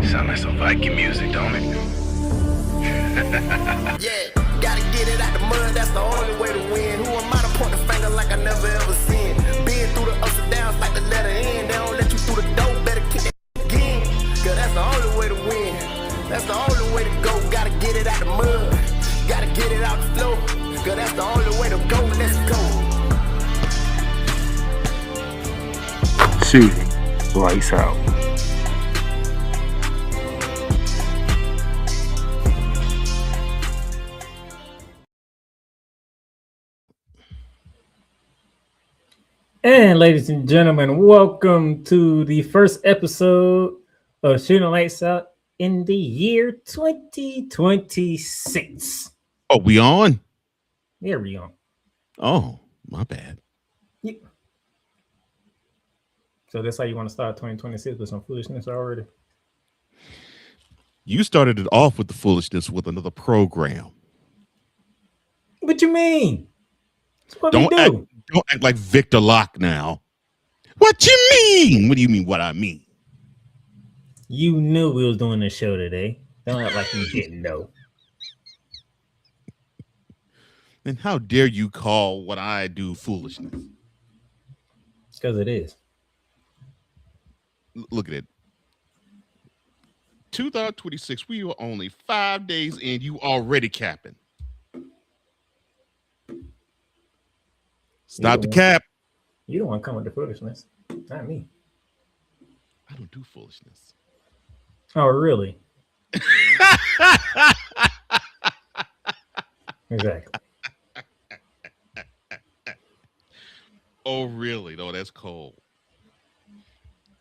Sound like some Viking music, don't it? Yeah, gotta get it out the mud, that's the only way to win. Who am I to point the finger like I never ever seen? Been through the ups and downs like the letter N. They don't let you through the door, better kick that again. Cause that's the only way to win. That's the only way to go. Gotta get it out the mud, gotta get it out the flow. Cause that's the only way to go, let's go. Shooting lights out. And ladies and gentlemen, welcome to the first episode of Shooting Lights Out in the year 2026. Oh, we on? There we go. Oh, my bad. Yeah. So that's how you want to start 2026 with some foolishness already? You started it off with the foolishness with another program. What you mean? That's what we do. Don't act like Victor Locke now. What you mean? What do you mean what I mean? You knew we was doing this show today. Don't act like you didn't know. Then how dare you call what I do foolishness? Because it is. Look at it. 2026, we are only 5 days in. You already capping. Stop the cap. You don't want to come with the foolishness. Not me. I don't do foolishness. Oh, really? Exactly. Oh, really? No, that's cold.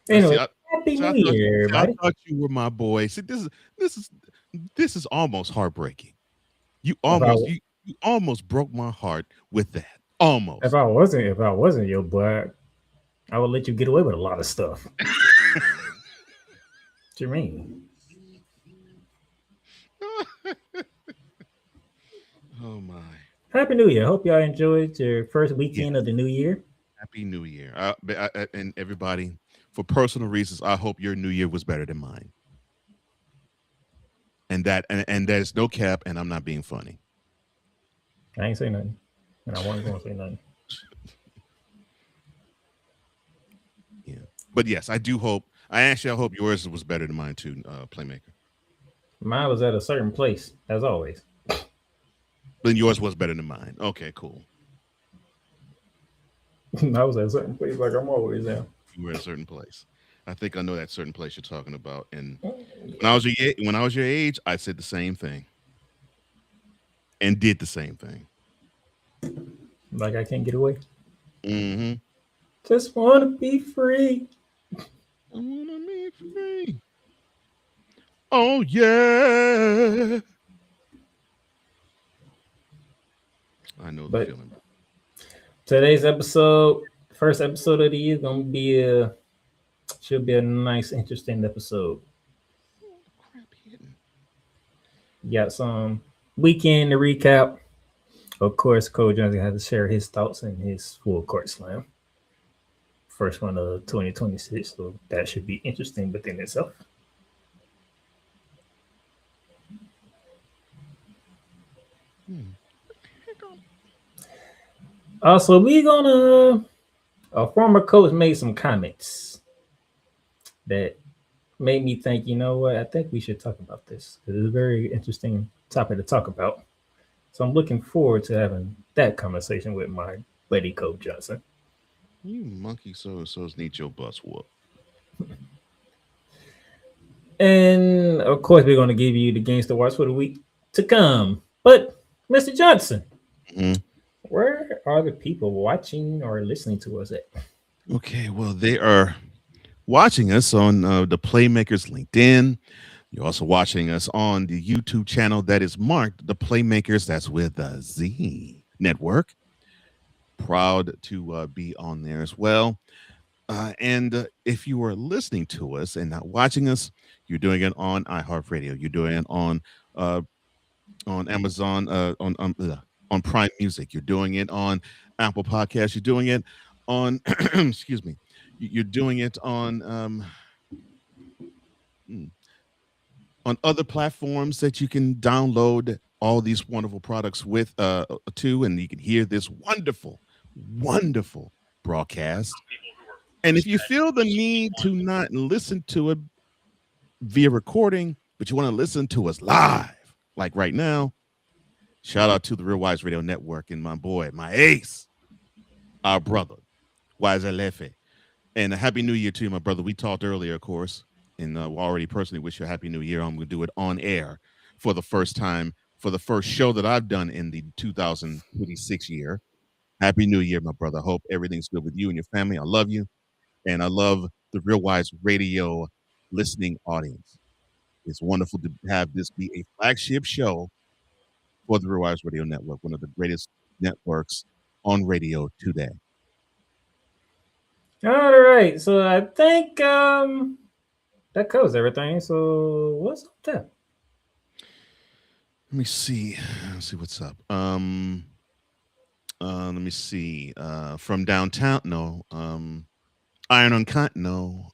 Anyway, happy New Year, everybody. I thought you were my boy. See, this is almost heartbreaking. You almost broke my heart with that. Almost. If I wasn't your boy, I would let you get away with a lot of stuff. What you mean? Oh my! Happy New Year! Hope y'all enjoyed your first weekend of the new year. Happy New Year, and everybody. For personal reasons, I hope your New Year was better than mine. And there's no cap, and I'm not being funny. I ain't say nothing. And I wasn't going to say nothing. Yeah. But yes, I hope yours was better than mine too, Playmaker. Mine was at a certain place, as always. Then yours was better than mine. Okay, cool. I was at a certain place like I'm always at. You were at a certain place. I think I know that certain place you're talking about. And when I was your age, I said the same thing. And did the same thing. Like I can't get away. Mm-hmm. Just want to be free. I want to be free. Oh, yeah. I know the feeling. Today's episode, first episode of the year, should be a nice, interesting episode. Got some weekend to recap. Of course, Coach Johnson had to share his thoughts in his full court slam. First one of 2026, so that should be interesting within itself. Also, a former coach made some comments that made me think, you know what, I think we should talk about this. It's a very interesting topic to talk about. So I'm looking forward to having that conversation with my buddy Coach Johnson. You monkey so-and-sos need your bus whoop. And of course, we're going to give you the games to watch for the week to come. But Mr. Johnson, where are the people watching or listening to us at? Okay, well, they are watching us on the Playmakerz LinkedIn. You're also watching us on the YouTube channel that is marked the Playmakerz. That's with the Z Network. Proud to be on there as well. And if you are listening to us and not watching us, you're doing it on iHeartRadio. You're doing it on Amazon, on Prime Music. You're doing it on Apple Podcasts. You're doing it on, excuse me, you're doing it on on other platforms that you can download all these wonderful products with to, and you can hear this wonderful, wonderful broadcast. And if you feel the need to not listen to it via recording, but you want to listen to us live, like right now, shout out to the Real Wise Radio Network and my boy, my ace, our brother, Wise Alefe. And a happy new year to you, my brother. We talked earlier, of course, and we already personally wish you a happy new year. I'm going to do it on air for the first time, for the first show that I've done in the 2026 year. Happy new year, my brother. Hope everything's good with you and your family. I love you. And I love the Real Wise Radio listening audience. It's wonderful to have this be a flagship show for the Real Wise Radio Network, one of the greatest networks on radio today. All right, so I think that covers everything. So what's up there? Let me see. Let's see what's up. Let me see. From downtown, no. Iron on Cont, no.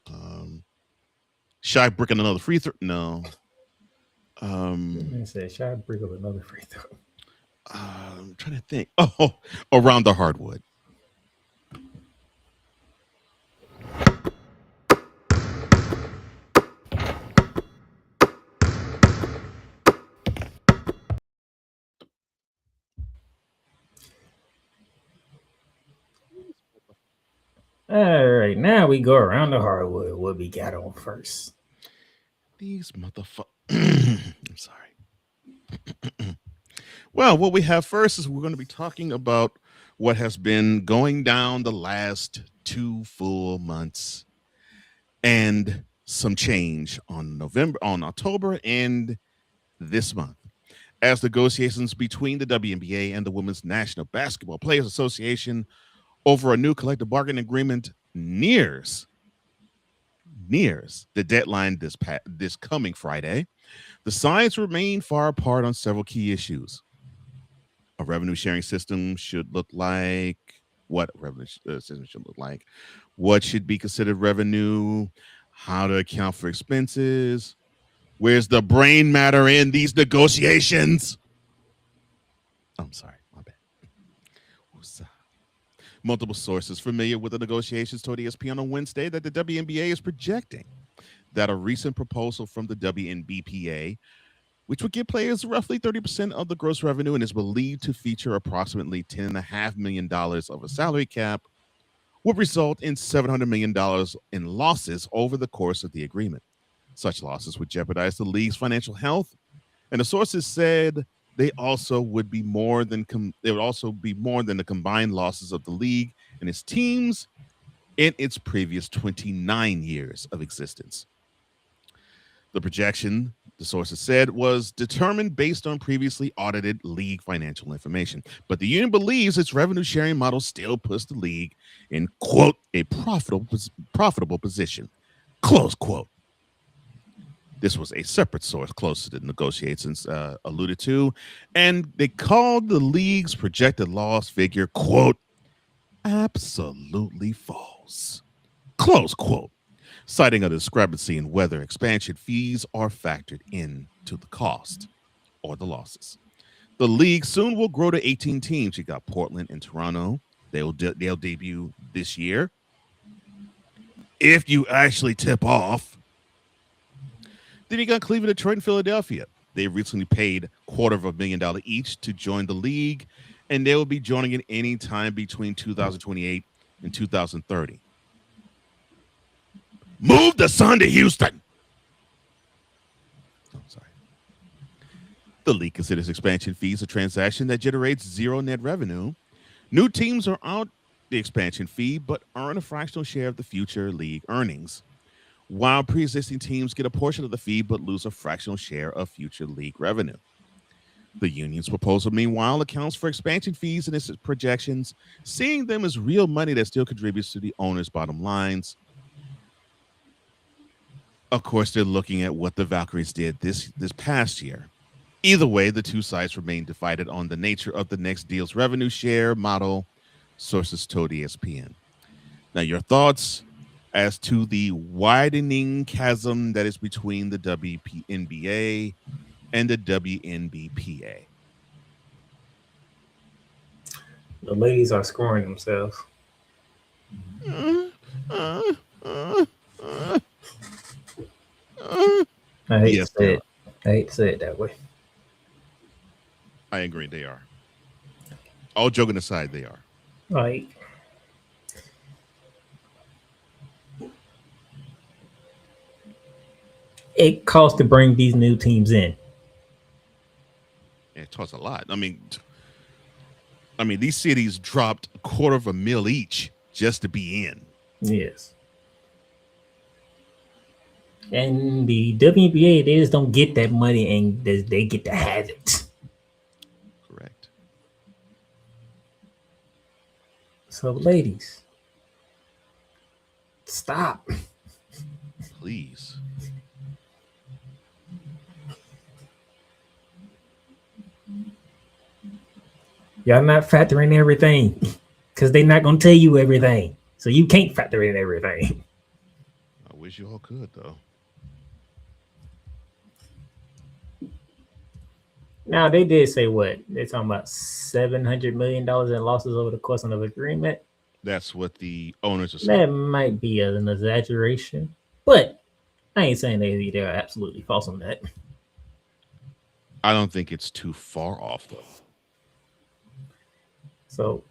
Shy bricking another free throw, no. I said, "Shy brick up another free throw." I'm trying to think. Oh, around the hardwood. All right, now we go around the hardwood. What we got on first? These motherfuckers. I'm sorry. Well, what we have first is we're going to be talking about what has been going down the last 2 full months and some change on October, and this month, as negotiations between the WNBA and the Women's National Basketball Players Association over a new collective bargaining agreement nears the deadline this coming Friday. The sides remain far apart on several key issues. A revenue sharing system should look like what revenue system should look like, what should be considered revenue, how to account for expenses, where's the brain matter in these negotiations? I'm sorry, my bad. Multiple sources familiar with the negotiations told ESPN on Wednesday that the WNBA is projecting that a recent proposal from the WNBPA, which would give players roughly 30% of the gross revenue and is believed to feature approximately $10.5 million of a salary cap, would result in $700 million in losses over the course of the agreement. Such losses would jeopardize the league's financial health, and the sources said they would be more than the combined losses of the league and its teams in its previous 29 years of existence. The projection, the sources said, was determined based on previously audited league financial information. But the union believes its revenue sharing model still puts the league in, quote, a profitable position, close quote. This was a separate source close to the negotiations alluded to, and they called the league's projected loss figure, quote, absolutely false, close quote, citing a discrepancy in whether expansion fees are factored into the cost or the losses. The league soon will grow to 18 teams. You got Portland and Toronto. They'll debut this year. If you actually tip off. Then you got Cleveland, Detroit, and Philadelphia. They recently paid $250,000 each to join the league, and they will be joining it any time between 2028 and 2030. Move the sun to Houston. Oh, sorry. The league considers expansion fees a transaction that generates zero net revenue. New teams are out the expansion fee, but earn a fractional share of the future league earnings, while pre-existing teams get a portion of the fee but lose a fractional share of future league revenue. The union's proposal, meanwhile, accounts for expansion fees in its projections, seeing them as real money that still contributes to the owners' bottom lines. Of course, they're looking at what the Valkyries did this past year. Either way, the two sides remain divided on the nature of the next deal's revenue share model, sources told ESPN. Now, your thoughts as to the widening chasm that is between the WNBA and the WNBPA. The ladies are scoring themselves. I hate Yes, to say it. I hate to say it that way. I agree. They are. All joking aside, they are. Like, it costs to bring these new teams in. It costs a lot. I mean, these cities dropped $250,000 each just to be in. Yes. And the WNBA, they just don't get that money, and they get to have it. Correct. So, ladies, stop. Please. Y'all not factoring everything because they're not going to tell you everything. So you can't factor in everything. I wish you all could, though. Now, they did say what? They're talking about $700 million in losses over the course of an agreement. That's what the owners are saying. That might be an exaggeration, but I ain't saying they're absolutely false on that. I don't think it's too far off, though. So,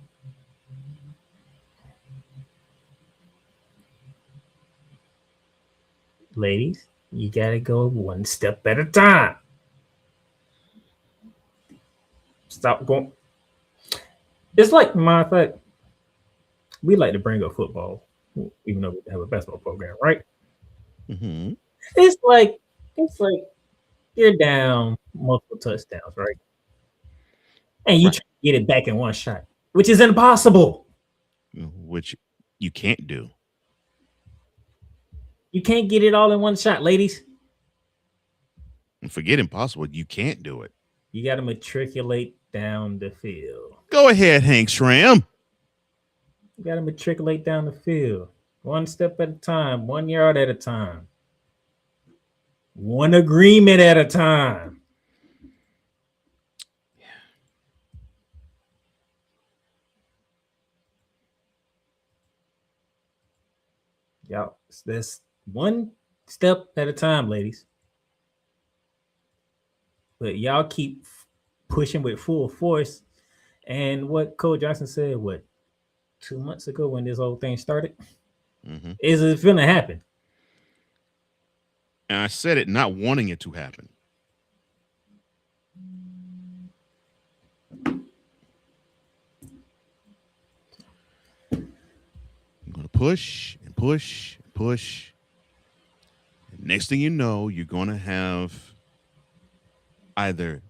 ladies, you got to go one step at a time. Stop going. It's like, matter of fact, we like to bring up football, even though we have a basketball program, right? Mm-hmm. It's like you're down multiple touchdowns, right? And you try to get it back in one shot, which is impossible. Which you can't do. You can't get it all in one shot, ladies. Forget impossible. You can't do it. You got to matriculate down the field. Go ahead, Hank Schramm. You got to matriculate down the field. One step at a time, 1 yard at a time. One agreement at a time. Y'all, that's one step at a time, ladies. But y'all keep pushing with full force. And what Coach Johnson said, 2 months ago when this whole thing started, is it going to happen? And I said it not wanting it to happen. I'm going to push and push and push. And next thing you know, you're going to have either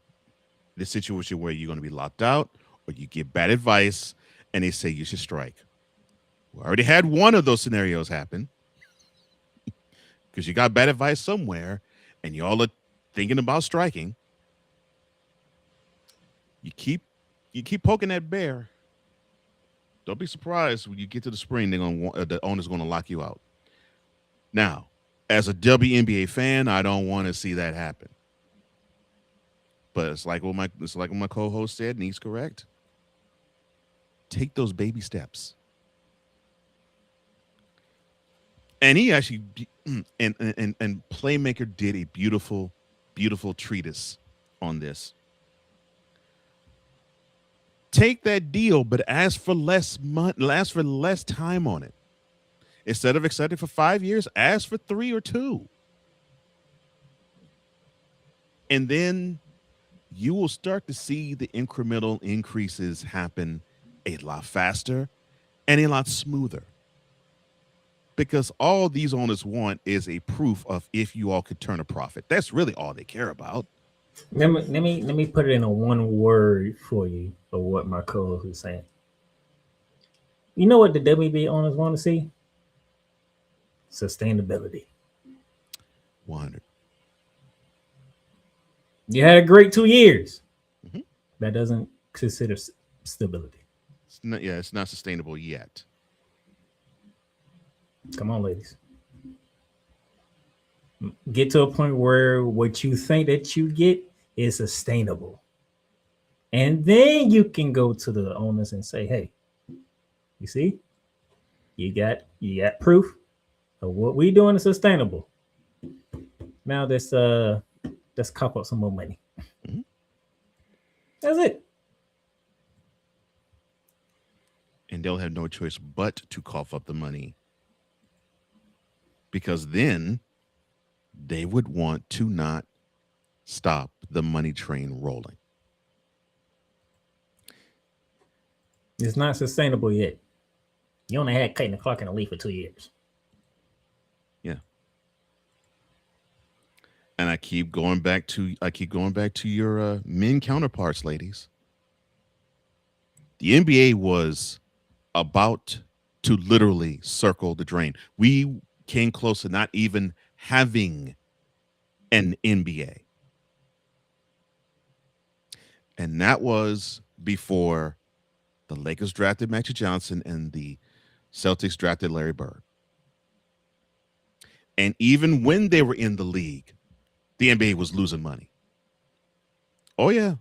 the situation where you're going to be locked out or you get bad advice and they say you should strike. We already had one of those scenarios happen because you got bad advice somewhere and y'all are thinking about striking. You keep poking that bear. Don't be surprised when you get to the spring, the owner's going to lock you out. Now, as a WNBA fan, I don't want to see that happen. But it's like what my co-host said, and he's correct. Take those baby steps. And he actually and Playmaker did a beautiful, beautiful treatise on this. Take that deal, but ask for less time on it. Instead of accepting for 5 years, ask for 3 or 2. And then you will start to see the incremental increases happen a lot faster and a lot smoother. Because all these owners want is a proof of if you all could turn a profit. That's really all they care about. Let me put it in a one word for you of what my co-host is saying. You know what the WNBA owners want to see? Sustainability. 100. You had a great 2 years. That doesn't consider stability. It's not sustainable yet. Come on, ladies. Get to a point where what you think that you get is sustainable. And then you can go to the owners and say, hey, you see, you got proof of what we doing is sustainable. Now let's cough up some more money. Mhm. That's it. And they'll have no choice but to cough up the money, because then they would want to not stop the money train rolling. It's not sustainable yet. You only had Clayton Clark in the league for 2 years. Yeah. And I keep going back to your men counterparts, ladies. The NBA was about to literally circle the drain. We came close to not even having an NBA. And that was before the Lakers drafted Magic Johnson and the Celtics drafted Larry Bird. And even when they were in the league, the NBA was losing money. Oh, yeah.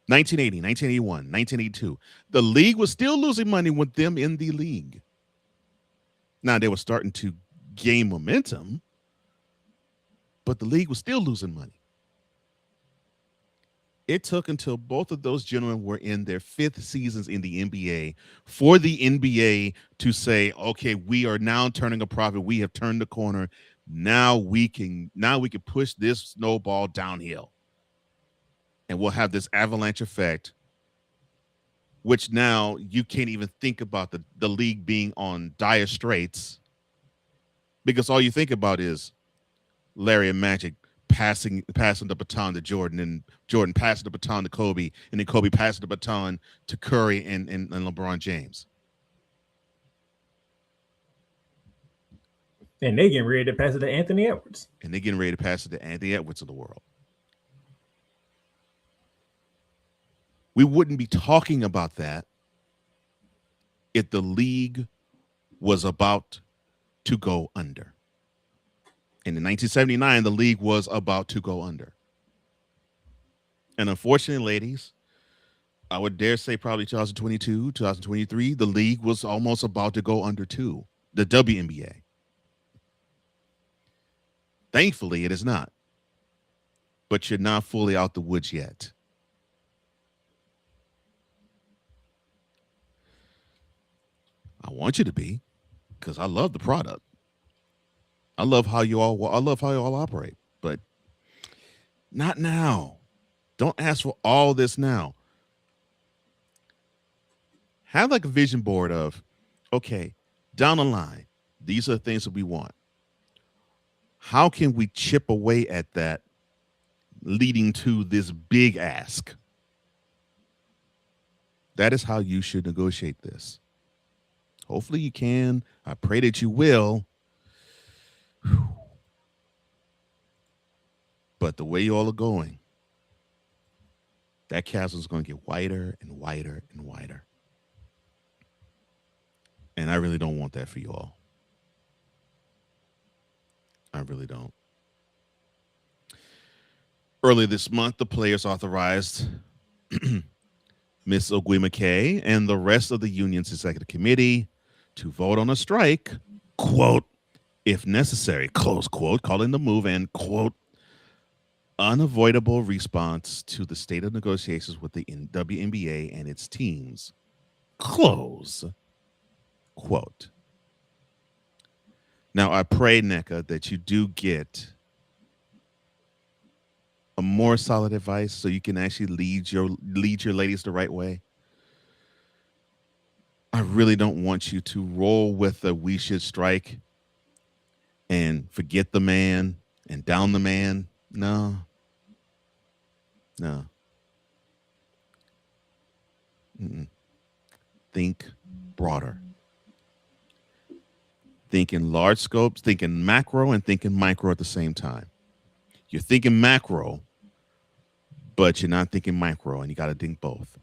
1980, 1981, 1982. The league was still losing money with them in the league. Now, they were starting to gain momentum, but the league was still losing money. It took until both of those gentlemen were in their 5th seasons in the NBA for the NBA to say, okay, we are now turning a profit. We have turned the corner. Now we can push this snowball downhill. And we'll have this avalanche effect, which now you can't even think about the league being on dire straits, because all you think about is Larry and Magic passing the baton to Jordan, and Jordan passing the baton to Kobe, and then Kobe passing the baton to Curry and LeBron James. And they getting ready to pass it to Anthony Edwards. And they're getting ready to pass it to Anthony Edwards of the world. We wouldn't be talking about that if the league was about to go under. And in 1979, the league was about to go under. And unfortunately, ladies, I would dare say probably 2022, 2023, the league was almost about to go under too, the WNBA. Thankfully, it is not. But you're not fully out the woods yet. I want you to be, because I love the product. I love how you all operate, but not now. Don't ask for all this now. Have like a vision board of, okay, down the line, these are the things that we want. How can we chip away at that, leading to this big ask? That is how you should negotiate this. Hopefully you can. I pray that you will. Whew. But the way you all are going, that chasm is going to get wider and wider and wider. And I really don't want that for you all. I really don't. Earlier this month, the players authorized Ms. Ogwimike and the rest of the union's executive committee to vote on a strike, quote, if necessary, close quote, calling the move and, quote, unavoidable response to the state of negotiations with the WNBA and its teams, close quote. Now, I pray, NECA, that you do get a more solid advice so you can actually lead your ladies the right way. I really don't want you to roll with the we should strike and forget the man and down the man. No. Mm-mm. Think broader. Think in large scopes, think in macro, and think in micro at the same time. You're thinking macro, but you're not thinking micro, and you got to think both.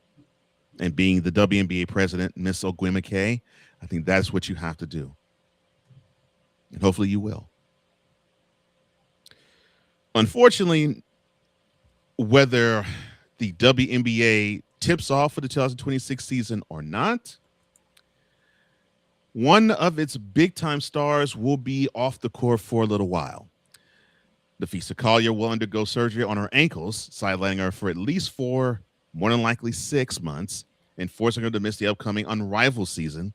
And being the WNBA president, Miss Ogwimike, I think that's what you have to do. And hopefully you will. Unfortunately, whether the WNBA tips off for the 2026 season or not, one of its big-time stars will be off the court for a little while. Nafisa Collier will undergo surgery on her ankles, sidelining her for at least 4, more than likely 6 months, and forcing her to miss the upcoming Unrivaled season,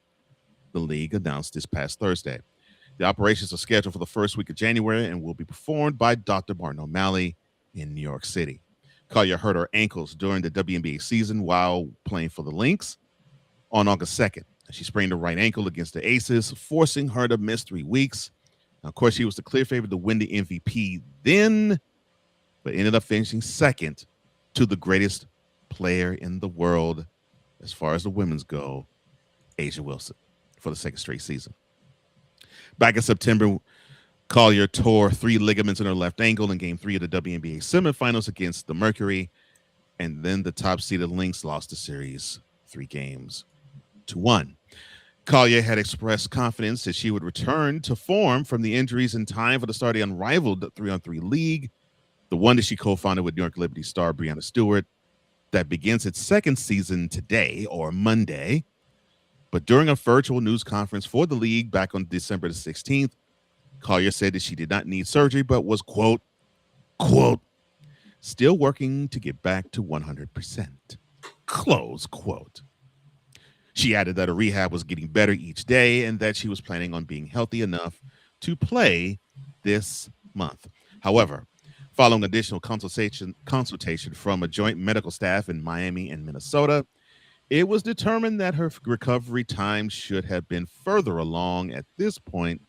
the league announced this past Thursday. The operations are scheduled for the first week of January and will be performed by Dr. Martin O'Malley in New York City. Collier hurt her ankles during the WNBA season while playing for the Lynx on August 2nd. She sprained her right ankle against the Aces, forcing her to miss 3 weeks. Now, of course, she was the clear favorite to win the MVP then, but ended up finishing second to the greatest player in the world, as far as the women's go, A'ja Wilson, for the second straight season. Back in September, Collier tore 3 ligaments in her left ankle in Game 3 of the WNBA semifinals against the Mercury, and then the top-seeded Lynx lost the series 3-1. Collier had expressed confidence that she would return to form from the injuries in time for the start of the Unrivaled 3-on-3 league, the one that she co-founded with New York Liberty star Breanna Stewart, that begins its second season today, or Monday. But during a virtual news conference for the league back on December the 16th, Collier said that she did not need surgery, but was, quote, still working to get back to 100%, close quote. She added that her rehab was getting better each day and that she was planning on being healthy enough to play this month. However, following additional consultation from a joint medical staff in Miami and Minnesota, it was determined that her recovery time should have been further along at this point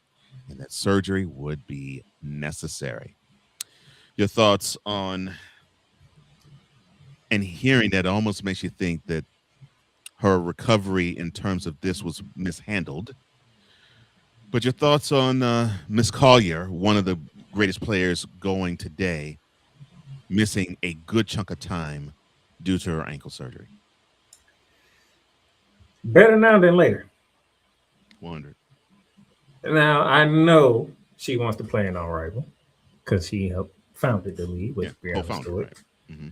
and that surgery would be necessary. Your thoughts on, and hearing that almost makes you think that her recovery in terms of this was mishandled. But your thoughts on Miss Collier, one of the greatest players going today, missing a good chunk of time due to her ankle surgery. Better now than later. 100. Now, I know she wants to play in Unrivaled because she helped founded the league with Breanna Stewart. Right. Mm-hmm.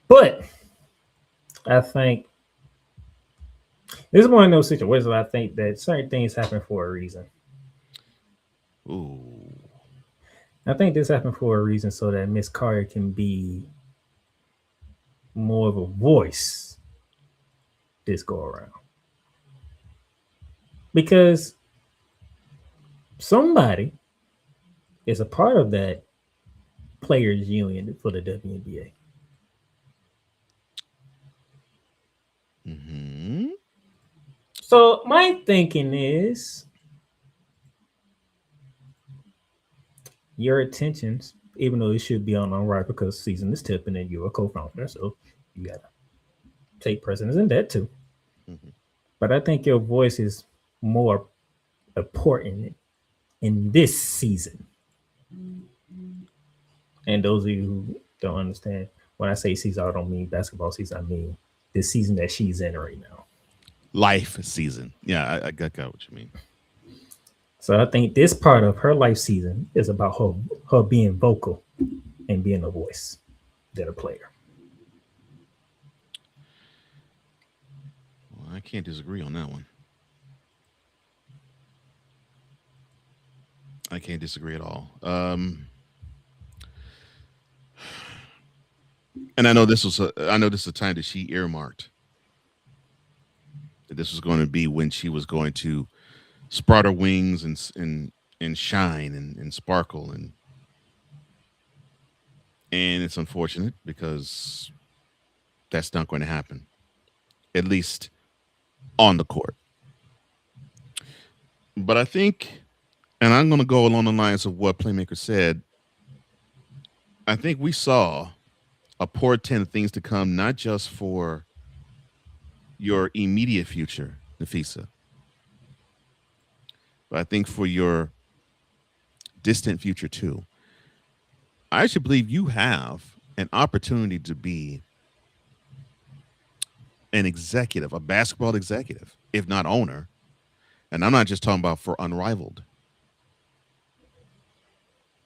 But I think this is one of those situations where I think that certain things happen for a reason. Ooh. I think this happened for a reason so that Miss Collier can be more of a voice this go around. Because somebody is a part of that players union for the WNBA. Mm-hmm. So my thinking is your attentions, even though it should be on right because season is tipping and you're a co-founder, so you gotta take precedence in that too. Mm-hmm. But I think your voice is more important in this season. And those of you who don't understand, when I say season, I don't mean basketball season. I mean this season that she's in right now. Life season. Yeah, I got what you mean. So I think this part of her life season is about her being vocal and being a voice than a player. Well, I can't disagree on that one. I can't disagree at all. And I know this is a time that she earmarked. That this was going to be when she was going to sprout her wings and shine and sparkle and it's unfortunate because that's not going to happen, at least on the court. But I think, and I'm going to go along the lines of what Playmaker said, I think we saw a portent of things to come, not just for your immediate future, Nafisa, but I think for your distant future too. I actually believe you have an opportunity to be an executive, a basketball executive, if not owner. And I'm not just talking about for Unrivaled.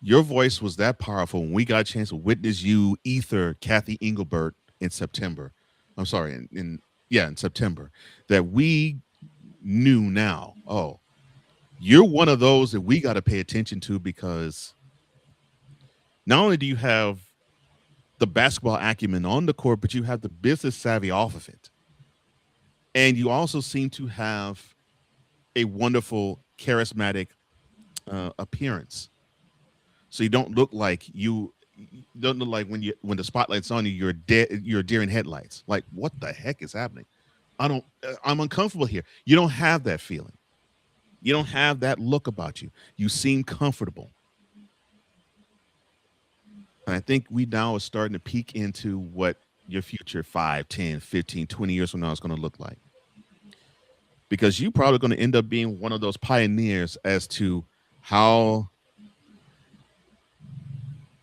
Your voice was that powerful when we got a chance to witness you ether Kathy Engelbert in September. I'm sorry, in September, that we knew now. Oh, you're one of those that we got to pay attention to, because not only do you have the basketball acumen on the court, but you have the business savvy off of it. And you also seem to have a wonderful, charismatic appearance. So you don't look like when the spotlight's on you, you're deer in headlights. Like, what the heck is happening? I'm uncomfortable here. You don't have that feeling. You don't have that look about you. You seem comfortable. And I think we now are starting to peek into what your future 5, 10, 15, 20 years from now is going to look like. Because you're probably going to end up being one of those pioneers as to how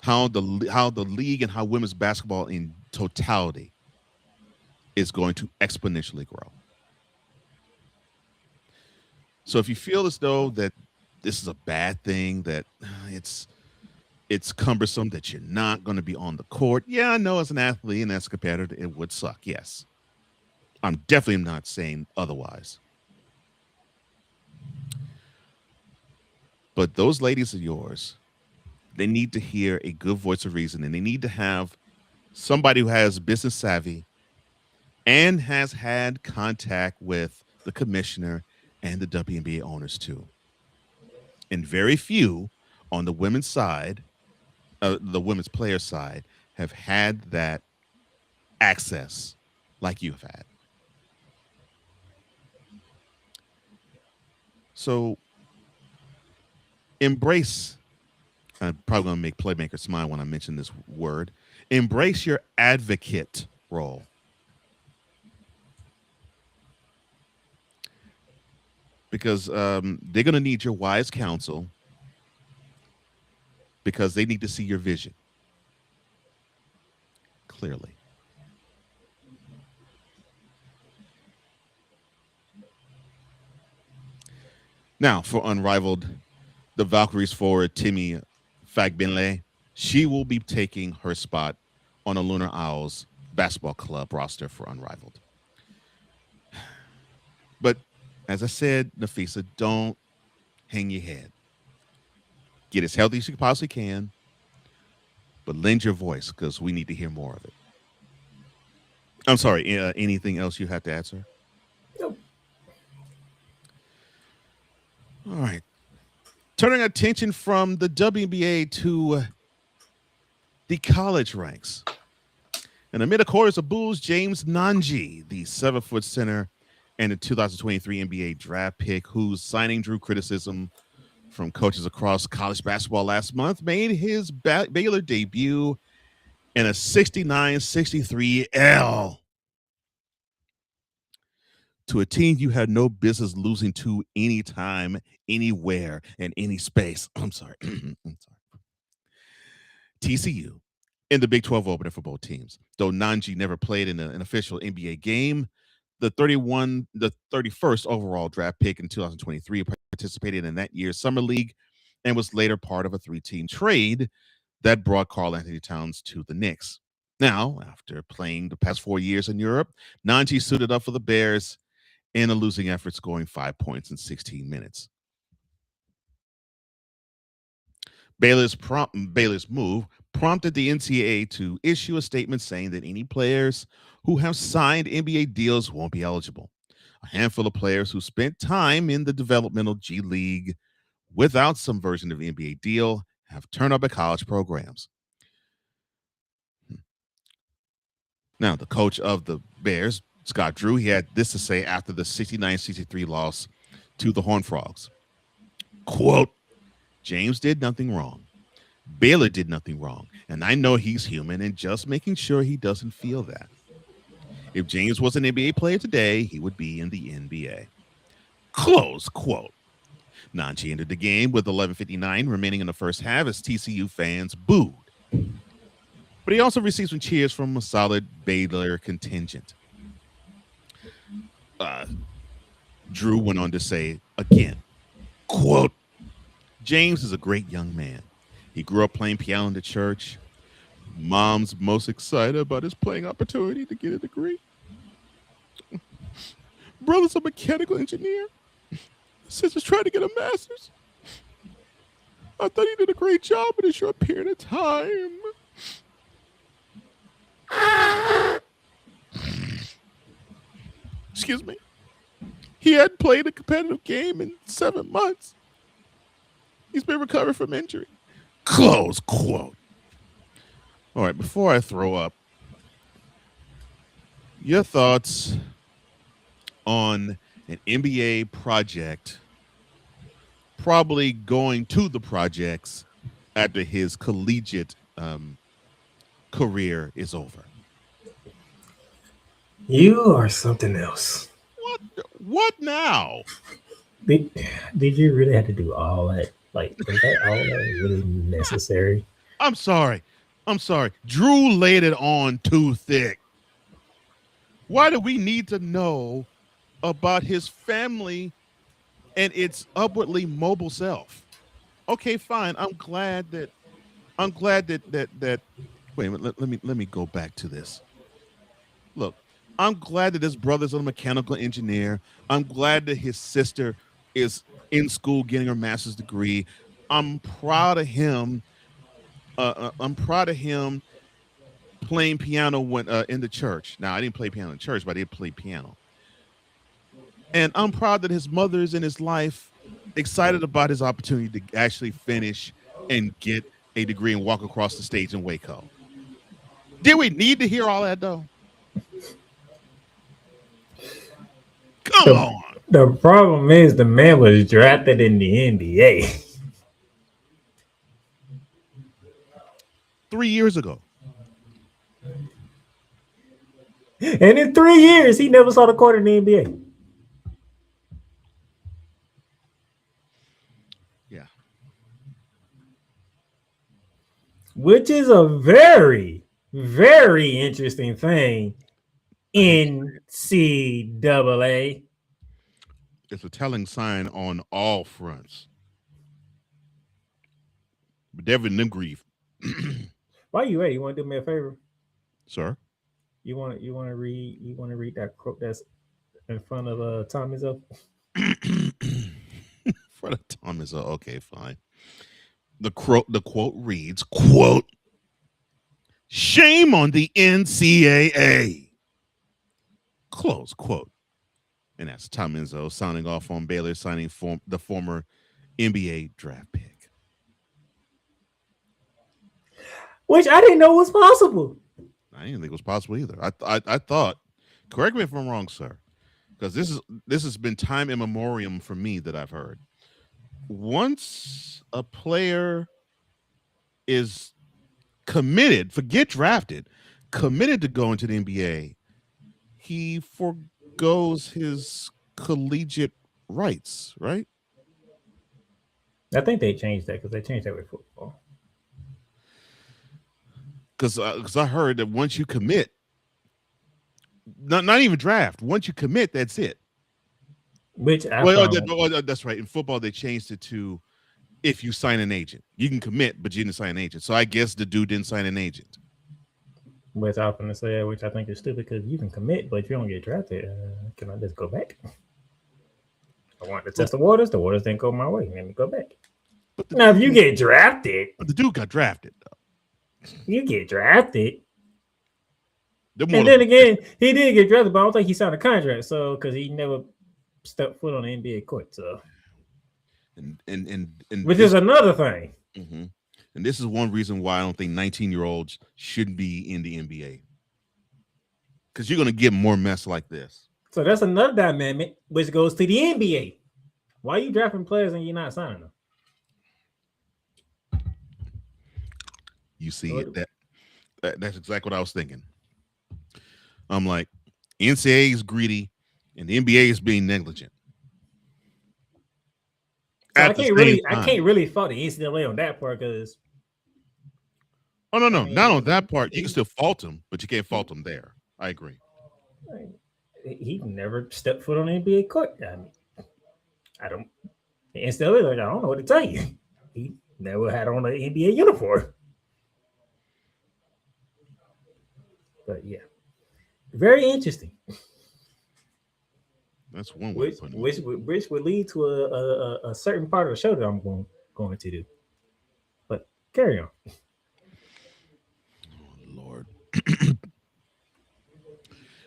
the league and how women's basketball in totality is going to exponentially grow. So if you feel as though that this is a bad thing, that it's cumbersome, that you're not going to be on the court, yeah, I know as an athlete and as a competitor, it would suck. Yes, I'm definitely not saying otherwise. But those ladies of yours, they need to hear a good voice of reason, and they need to have somebody who has business savvy and has had contact with the commissioner and the WNBA owners too. And very few on the women's side, the women's player side, have had that access like you've had. So embrace, I'm probably going to make Playmaker smile when I mention this word, embrace your advocate role. Because they're going to need your wise counsel, because they need to see your vision clearly. Now, for Unrivaled, the Valkyries forward Timmy Fagbinle, she will be taking her spot on a Lunar Owls basketball club roster for Unrivaled. But as I said, Nafisa, don't hang your head. Get as healthy as you possibly can, but lend your voice, because we need to hear more of it. I'm sorry, anything else you have to add, sir? Nope. All right. Turning attention from the WNBA to the college ranks. In the middle quarters of Bulls, James Nanji, the 7-foot center and the 2023 NBA draft pick, whose signing drew criticism from coaches across college basketball last month, made his Baylor debut in a 69-63 L to a team you had no business losing to anytime, anywhere, and any space. I'm sorry. I'm sorry. TCU in the Big 12 opener for both teams. Though Nanji never played in an official NBA game, the 31st overall draft pick in 2023 participated in that year's summer league and was later part of a 3-team trade that brought Karl-Anthony Towns to the Knicks. Now, after playing the past 4 years in Europe, Nanji suited up for the Bears in a losing effort, scoring 5 points in 16 minutes. Baylor's move prompted the NCAA to issue a statement saying that any players who have signed NBA deals won't be eligible. A handful of players who spent time in the developmental G League without some version of NBA deal have turned up at college programs. Now, the coach of the Bears, Scott Drew, he had this to say after the 69-63 loss to the Horned Frogs. Quote, James did nothing wrong. Baylor did nothing wrong. And I know he's human and just making sure he doesn't feel that. If James was an NBA player today, he would be in the NBA. Close quote. Nanji entered the game with 11:59 remaining in the first half as TCU fans booed. But he also received some cheers from a solid Baylor contingent. Drew went on to say again, quote, James is a great young man. He grew up playing piano in the church. Mom's most excited about his playing opportunity to get a degree. Brother's a mechanical engineer. Sister's trying to get a master's. I thought he did a great job in a short period of time. Excuse me. He hadn't played a competitive game in 7 months. He's been recovering from injury. Close quote. All right, before I throw up, your thoughts on an NBA project probably going to the projects after his collegiate career is over. You are something else. What now? Did you really have to do all that? Like, is that all that really necessary? I'm sorry. Drew laid it on too thick. Why do we need to know about his family and its upwardly mobile self? Okay, fine. I'm glad that wait a minute, let me go back to this. Look, I'm glad that his brother's a mechanical engineer. I'm glad that his sister is in school getting her master's degree. I'm proud of him. I'm proud of him playing piano when in the church. Now, I didn't play piano in church, but I did play piano. And I'm proud that his mother is in his life, excited about his opportunity to actually finish and get a degree and walk across the stage in Waco. Did we need to hear all that, though? Come on. The problem is the man was drafted in the NBA 3 years ago. And in 3 years, he never saw the court in the NBA. Yeah. Which is a very, very interesting thing. NCAA. It's a telling sign on all fronts. But Devin them grief. Why you ready? You want to do me a favor? Sir? You want to read that quote that's in front of Tommy's up? For the time is okay, fine. The quote reads, quote, "Shame on the NCAA." Close quote. And that's Tom Izzo sounding off on Baylor signing the former NBA draft pick. Which I didn't know was possible. I didn't think it was possible either. I thought, correct me if I'm wrong, sir, because this has been time immemorial for me that I've heard. Once a player is committed, forget drafted, committed to going to the NBA, he forgoes his collegiate rights, right? I think they changed that because they changed that with football. Because I heard that once you commit, not even draft, once you commit, that's it. Which that's right. In football, they changed it to if you sign an agent. You can commit, but you didn't sign an agent. So I guess the dude didn't sign an agent. Which I'm going to say, which I think is stupid because you can commit, but if you don't get drafted, can I just go back? I want to test the waters. The waters didn't go my way. Let me go back. Now, if you get drafted, but the dude got drafted, though. You get drafted. And then again, he did get drafted, but I don't think he signed a contract. So, because he never stepped foot on the NBA court. So, and which is another thing. Mm-hmm. And this is one reason why I don't think 19-year-olds shouldn't be in the NBA. Because you're going to get more mess like this. So that's another dynamic, which goes to the NBA. Why are you drafting players and you're not signing them? You see, that's exactly what I was thinking. I'm like, NCAA is greedy, and the NBA is being negligent. So I can't really fault the NCAA on that part because. Oh no, not on that part. You can still fault him, but you can't fault him there. I agree. He never stepped foot on the NBA court. I don't. The NCAA, I don't know what to tell you. never had on an NBA uniform. But yeah, very interesting. That's one way of putting it. Which would lead to a certain part of the show that I'm going to do. But carry on. Oh, Lord.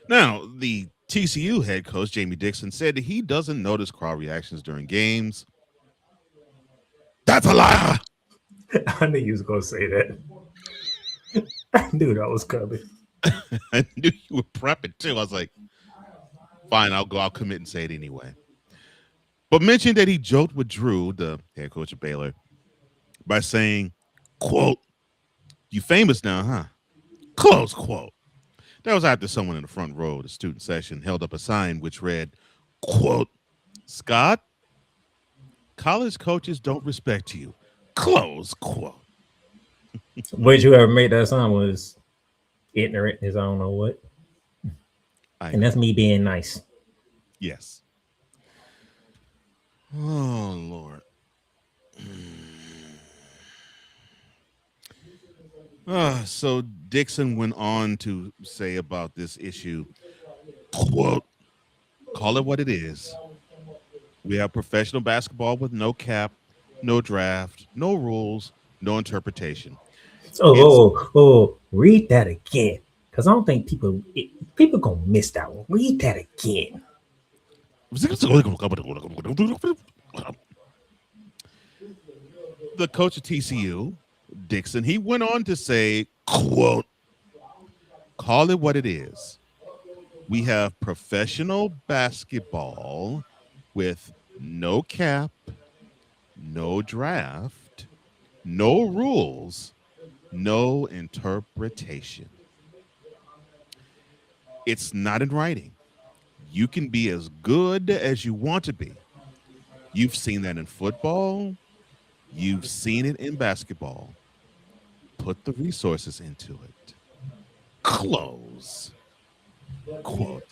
Now, the TCU head coach, Jamie Dixon, said that he doesn't notice crowd reactions during games. That's a lie. I knew you was going to say that. I knew that was coming. I knew you were prepping too. I was like, fine, I'll commit and say it anyway. But mentioned that he joked with Drew, the head coach of Baylor, by saying, quote, "You famous now, huh?" Close quote. That was after someone in the front row of the student session held up a sign which read, quote, "Scott, college coaches don't respect you." Close quote. Would you ever made that sign was ignorant as I don't know what. And that's me being nice. Yes. Oh, Lord. So Dixon went on to say about this issue, quote, "Call it what it is. We have professional basketball with no cap, no draft, no rules, no interpretation." Read that again. Because I don't think people gonna miss that one. Read that again. The coach of TCU, Dixon, he went on to say, quote, "Call it what it is. We have professional basketball with no cap, no draft, no rules, no interpretation. It's not in writing. You can be as good as you want to be. You've seen that in football. You've seen it in basketball. Put the resources into it." Close quote.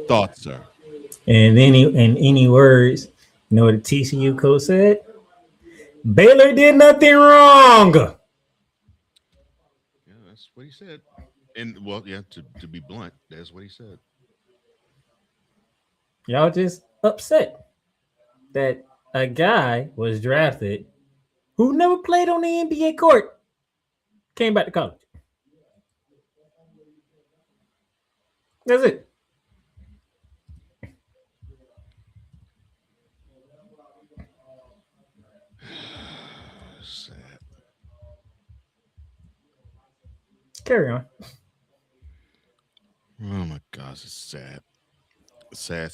Thoughts, sir? And any words, you know what the TCU coach said? Baylor did nothing wrong. Yeah, that's what he said. And well, yeah, to be blunt, that's what he said. Y'all just upset that a guy was drafted who never played on the NBA court came back to college. That's it. Sad. Carry on. Oh my gosh, it's sad. Sad.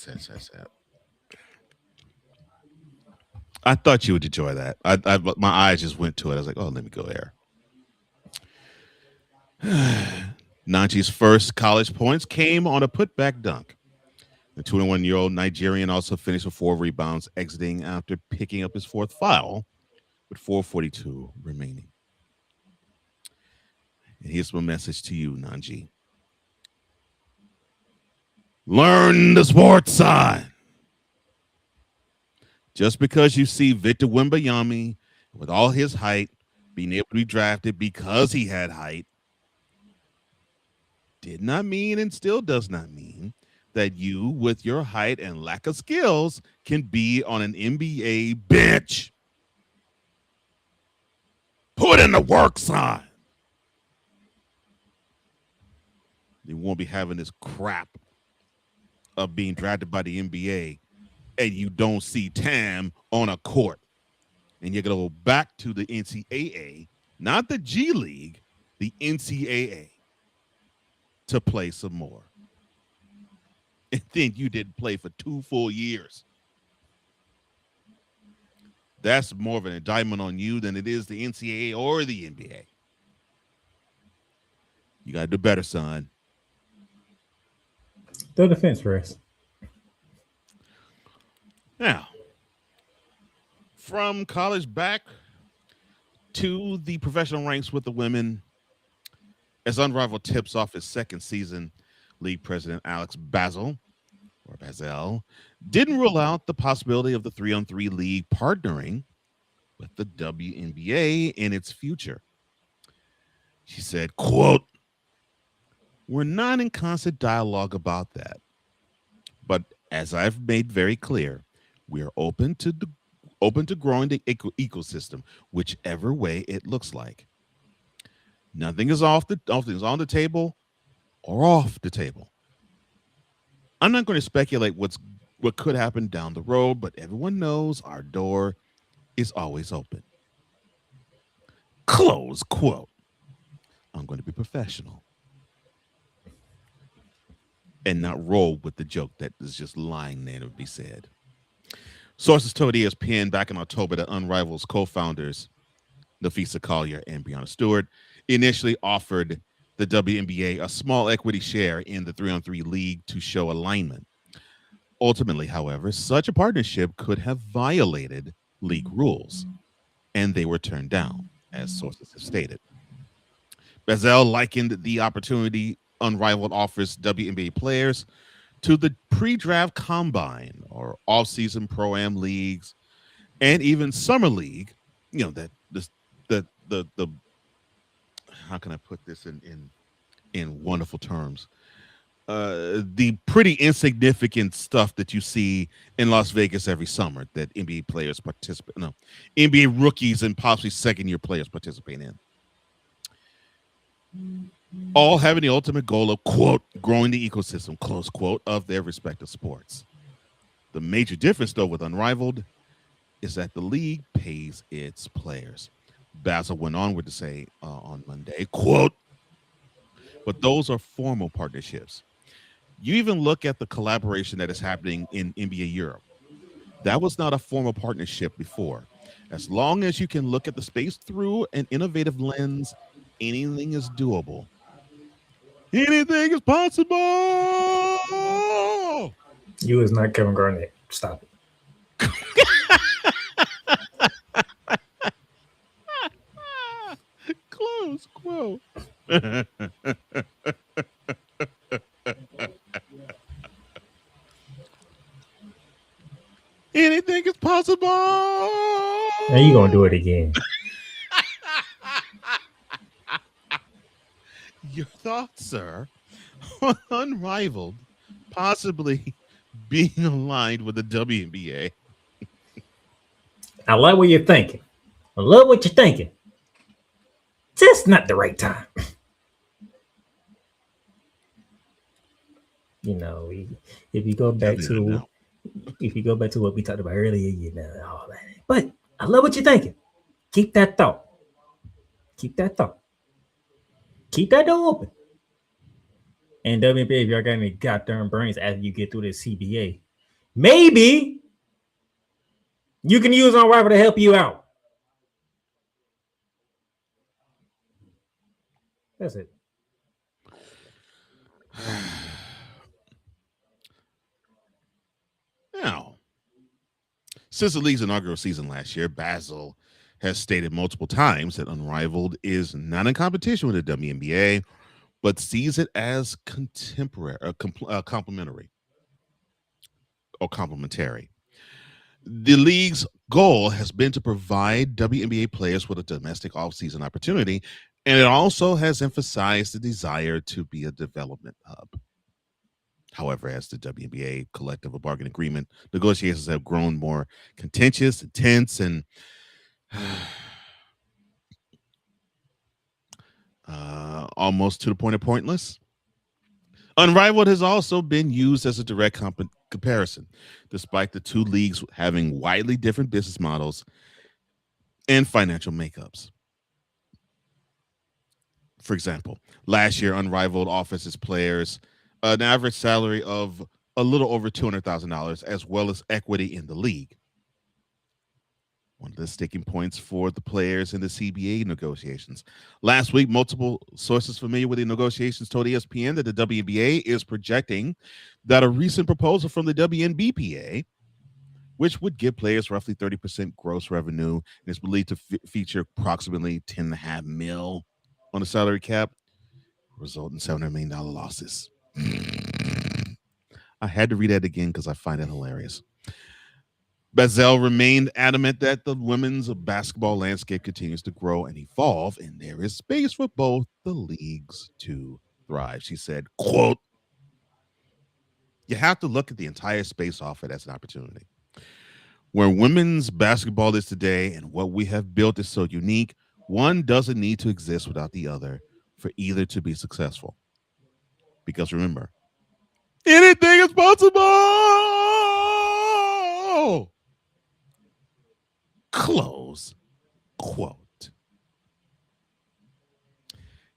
I thought you would enjoy that. My eyes just went to it. I was like, oh, let me go there. Nanji's first college points came on a putback dunk. The 21-year-old Nigerian also finished with 4 rebounds, exiting after picking up his 4th foul with 4:42 remaining. And here's my message to you, Nanji. Learn the sports side. Just because you see Victor Wembanyama with all his height being able to be drafted because he had height did not mean and still does not mean that you, with your height and lack of skills, can be on an NBA bench. Put in the work, son. You won't be having this crap of being drafted by the NBA and you don't see Tam on a court. And you're going to go back to the NCAA, not the G League, the NCAA, to play some more. And then you didn't play for 2 full years. That's more of an indictment on you than it is the NCAA or the NBA. You got to do better, son. The defense first. Now, from college back to the professional ranks with the women, as Unrivaled tips off his second season, league president Alex Bazel didn't rule out the possibility of the 3-on-3 league partnering with the WNBA in its future. She said, quote, "We're not in constant dialogue about that. But as I've made very clear, we are open to growing the ecosystem, whichever way it looks like. Nothing is nothing is on the table or off the table. I'm not going to speculate what could happen down the road, but everyone knows our door is always open." Close quote. I'm going to be professional and not roll with the joke that is just lying there to be said. Sources told ESPN back in October that Unrival's co-founders, Nafisa Collier and Brianna Stewart, initially offered the WNBA a small equity share in the 3-on-3 league to show alignment. Ultimately, however, such a partnership could have violated league rules, and they were turned down, as sources have stated. Bazell likened the opportunity Unrivaled offers WNBA players to the pre-draft combine or off-season pro-am leagues and even summer league. You know, that this the how can I put this in wonderful terms? The pretty insignificant stuff that you see in Las Vegas every summer that NBA players participate, no, NBA rookies and possibly second-year players participate in. All having the ultimate goal of, quote, growing the ecosystem, close quote, of their respective sports. The major difference, though, with Unrivaled is that the league pays its players. Basil went onward to say on Monday, quote, "But those are formal partnerships. You even look at the collaboration that is happening in NBA Europe. That was not a formal partnership before. As long as you can look at the space through an innovative lens, anything is doable. Anything is possible." You is not Kevin Garnett. Stop it. Close quote. Anything is possible. Now you gonna do it again. Your thoughts, sir, on Unrivaled possibly being aligned with the WNBA? I like what you're thinking. I love what you're thinking. Just not the right time. You know, if you go back to what we talked about earlier, you know, all that. But I love what you're thinking. Keep that thought. Keep that thought. Keep that door open. And WNBA, if y'all got any goddamn brains after you get through this CBA, maybe you can use Unrivaled to help you out. That's it. Now, since the league's inaugural season last year, Basil has stated multiple times that Unrivaled is not in competition with the WNBA, but sees it as complementary or complementary. The league's goal has been to provide WNBA players with a domestic offseason opportunity, and it also has emphasized the desire to be a development hub. However, as the WNBA collective bargaining agreement negotiations have grown more contentious, intense, and almost to the point of pointless, Unrivaled has also been used as a direct comparison, despite the two leagues having widely different business models and financial makeups. For example, last year, Unrivaled offers its players an average salary of a little over $200,000, as well as equity in the league. One of the sticking points for the players in the CBA negotiations. Last week, multiple sources familiar with the negotiations told ESPN that the WNBA is projecting that a recent proposal from the WNBPA, which would give players roughly 30% gross revenue, and is believed to feature approximately $10.5 million on the salary cap, result in $700 million losses. I had to read that again because I find it hilarious. Bazell remained adamant that the women's basketball landscape continues to grow and evolve, and there is space for both the leagues to thrive. She said, quote, "You have to look at the entire space offered as an opportunity. Where women's basketball is today and what we have built is so unique, one doesn't need to exist without the other for either to be successful. Because remember, anything is possible." Close quote.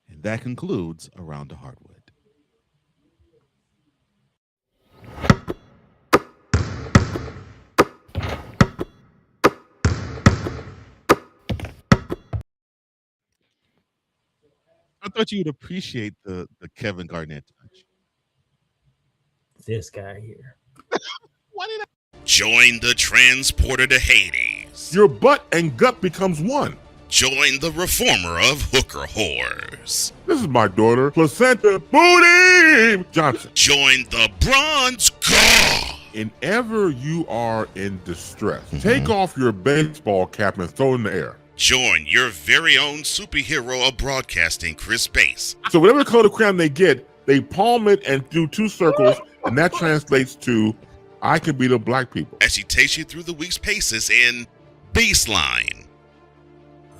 And that concludes Around the Hardwood. I thought you would appreciate the Kevin Garnett touch. This guy here. Why did I? Join the transporter to Hades. Your butt and gut becomes one. Join the reformer of hooker whores. This is my daughter, Placenta Booty Johnson. Join the bronze god. Whenever you are in distress, take off your baseball cap and throw it in the air. Join your very own superhero of broadcasting, Chris Bass. So whatever color crayon they get, they palm it and do 2 circles, and that translates to, I can be the black people. As she takes you through the week's paces in Baseline.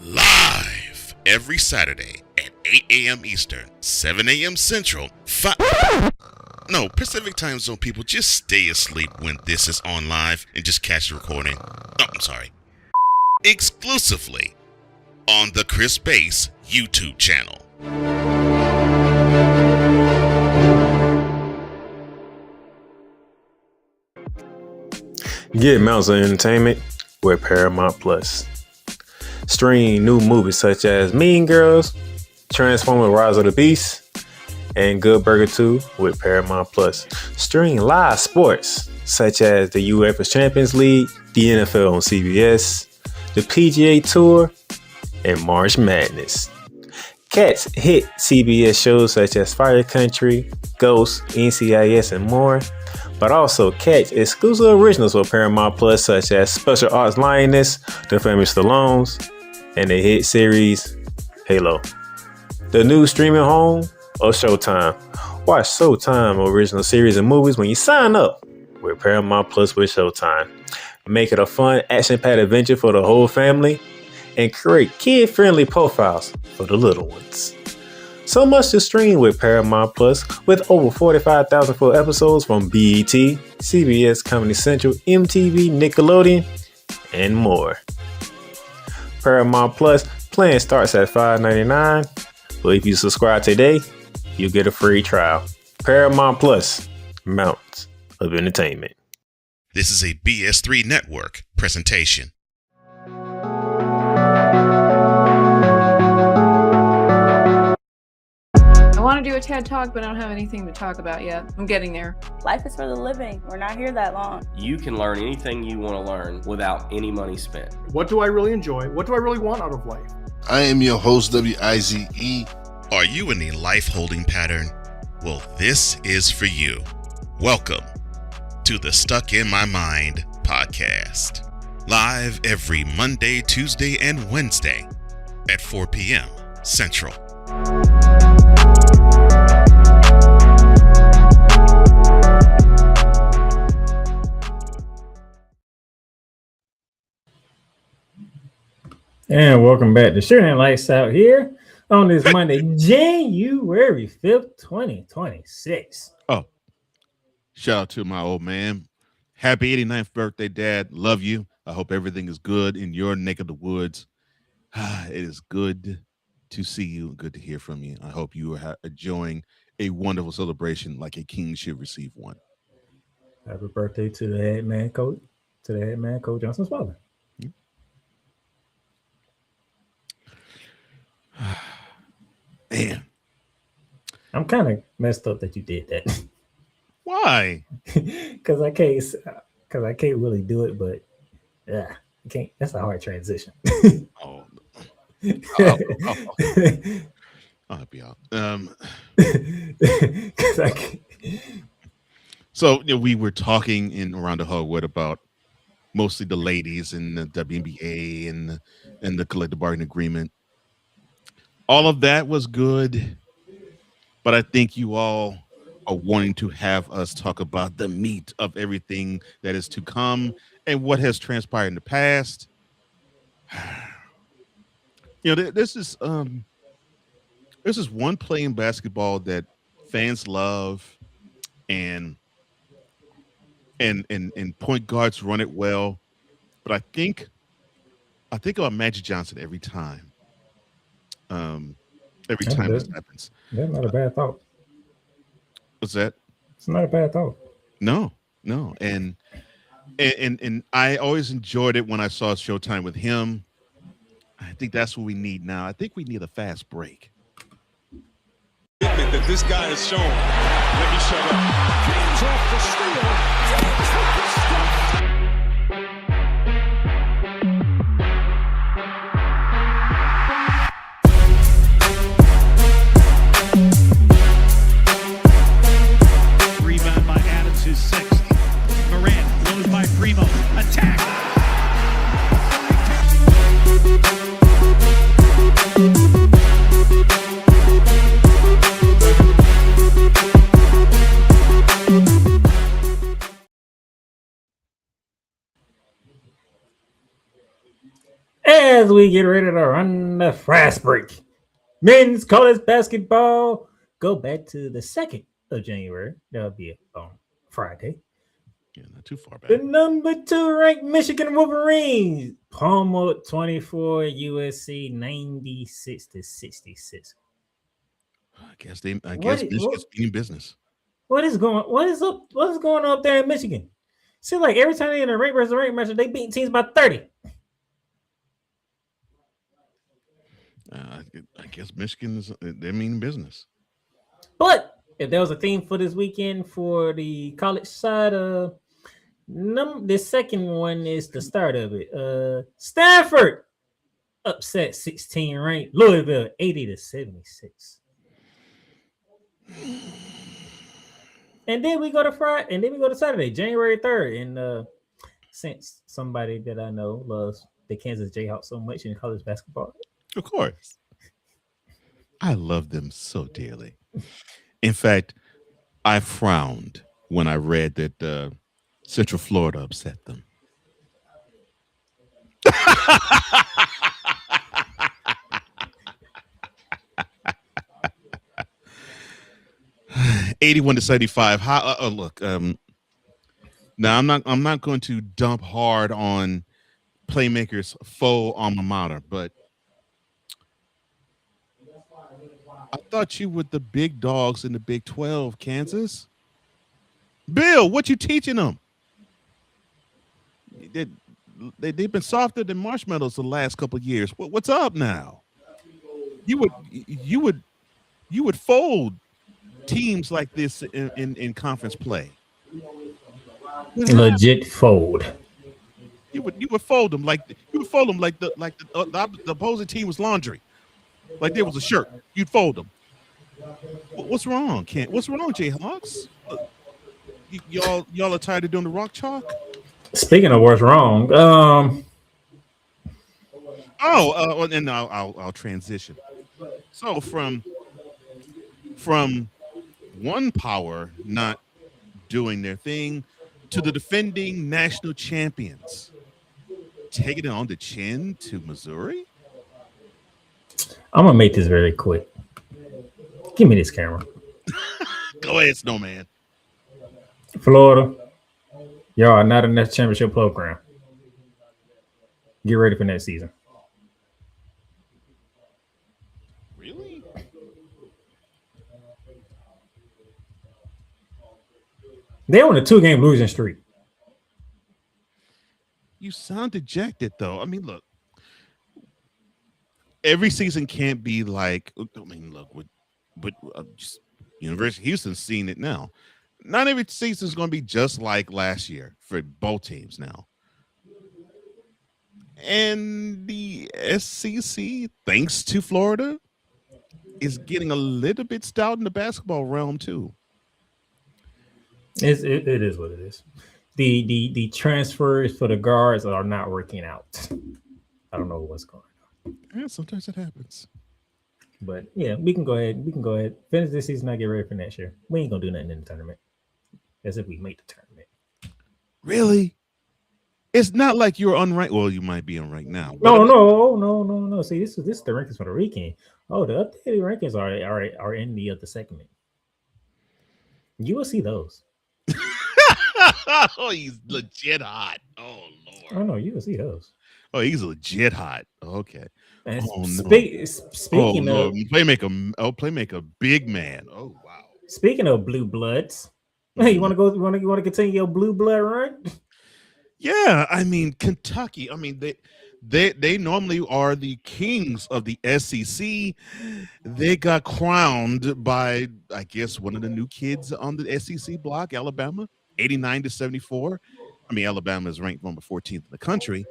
Live every Saturday at 8 a.m. Eastern, 7 a.m. Central, Pacific time zone people, just stay asleep when this is on live and just catch the recording. Exclusively on the Chris Bass YouTube channel. Get mounts of entertainment with Paramount Plus. Stream new movies such as Mean Girls, Transformers: Rise of the Beast, and Good Burger 2 with Paramount Plus. Stream live sports such as the UEFA Champions League, the NFL on CBS, the PGA Tour, and March Madness. Catch hit CBS shows such as Fire Country, Ghost, NCIS, and more. But also catch exclusive originals with Paramount Plus such as Special Arts Lioness, The Family Stallones, and the hit series Halo. The new streaming home of Showtime. Watch Showtime original series and movies when you sign up with Paramount Plus with Showtime. Make it a fun, action-packed adventure for the whole family and create kid-friendly profiles for the little ones. So much to stream with Paramount Plus with over 45,000 full episodes from BET, CBS, Comedy Central, MTV, Nickelodeon, and more. Paramount Plus plan starts at $5.99, but if you subscribe today, you get a free trial. Paramount Plus, mounts of entertainment. This is a BS3 Network presentation. I want to do a TED Talk, but I don't have anything to talk about yet. I'm getting there. Life is for the living. We're not here that long. You can learn anything you want to learn without any money spent. What do I really enjoy? What do I really want out of life? I am your host, WIZE. Are you in a life holding pattern? Well, this is for you. Welcome to the Stuck in My Mind podcast. Live every Monday, Tuesday, and Wednesday at 4 p.m. Central. And welcome back to Shooting Lights Out here on this Monday, January 5th, 2026. Oh, shout out to my old man. Happy 89th birthday, Dad. Love you. I hope everything is good in your neck of the woods. It is good to see you and good to hear from you. I hope you are enjoying a wonderful celebration like a king should receive one. Happy birthday to the head man coach, Johnson's father. Man, I'm kind of messed up that you did that. Why? Because I can't really do it, but yeah, I can't. That's a hard transition. I'll help you out. So we were talking in Around the Hardwood about mostly the ladies and the WNBA and the collective bargaining agreement. All of that was good, but I think you all are wanting to have us talk about the meat of everything that is to come and what has transpired in the past. This is one play in basketball that fans love, and point guards run it well, but I think about Magic Johnson every time. Every time this happens. That's not a bad thought. What's that? It's not a bad thought. No. And I always enjoyed it when I saw Showtime with him. I think that's what we need now. I think we need a fast break. That this guy has shown. Let me shut up. James off the steal. James with the stop. Rebound by Adams, his sixth. Morant blows by Primo. Attack. As we get ready to run the fast break, men's college basketball go back to the 2nd of January. That'll be on Friday. Yeah, not too far back. The number 2 ranked Michigan Wolverines pummeled 24 USC 96-66. I guess Michigan's beating business. What is going on up there in Michigan? Seems like every time they're in a rank versus rank match, they beat teams by 30. I guess they're meaning business. But if there was a theme for this weekend for the college side, the second one is the start of it. Stanford upset 16 ranked Louisville 80-76. And then we go to Friday, and then we go to Saturday, January 3rd. And since somebody that I know loves the Kansas Jayhawks so much in college basketball, of course, I love them so dearly. In fact, I frowned when I read that Central Florida upset them. 81-75. Look, now I'm not going to dump hard on Playmakerz faux alma mater, but I thought you were the big dogs in the Big 12, Kansas. Bill, what you teaching them? They've been softer than marshmallows the last couple of years. What's up now? You would fold teams like this in conference play. Legit fold. You would fold them like the opposing team was laundry. Like there was a shirt, you'd fold them. What's wrong, Kent? What's wrong, Jayhawks? Y'all are tired of doing the rock chalk? Speaking of what's wrong, and I'll transition. So from one power not doing their thing to the defending national champions taking it on the chin to Missouri. I'm gonna make this very quick. Give me this camera. Go ahead, Snowman. Florida, y'all are not in that championship program. Get ready for next season. Really? They're on a 2-game losing streak. You sound dejected, though. I mean, look. Every season can't be like. I mean, look. But University of Houston's seeing it now. Not every season is going to be just like last year for both teams now. And the SEC, thanks to Florida, is getting a little bit stout in the basketball realm too. It is what it is. the transfers for the guards are not working out. I don't know what's going on. Yeah, sometimes it happens. But yeah, we can go ahead. Finish this season and get ready for next year. We ain't gonna do nothing in the tournament. As if we make the tournament. Really? It's not like you're unranked. Well, you might be unranked now. No. See, this is the rankings for the weekend. Oh, the updated rankings are in the other segment. You will see those. Oh, he's legit hot. Oh Lord. Oh no, you will see those. Oh, he's legit hot. Okay. And speaking of Playmaker, big man. Oh wow. Speaking of blue bloods, hey, you want to continue your blue blood run? Yeah, I mean Kentucky. I mean they normally are the kings of the SEC. They got crowned by, I guess, one of the new kids on the SEC block, Alabama, 89-74. I mean, Alabama is ranked number 14th in the country,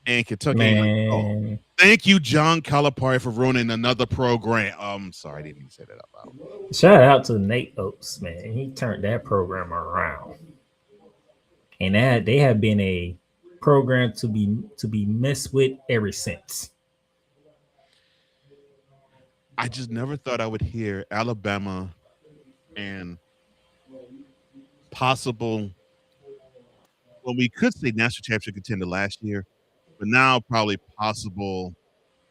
and Kentucky. Thank you, John Calipari, for ruining another program. Sorry, I didn't even say that out loud. Shout out to Nate Oates, man. He turned that program around, and they have been a program to be messed with ever since. I just never thought I would hear Alabama and possible. Well, we could say national championship contender last year, but now probably possible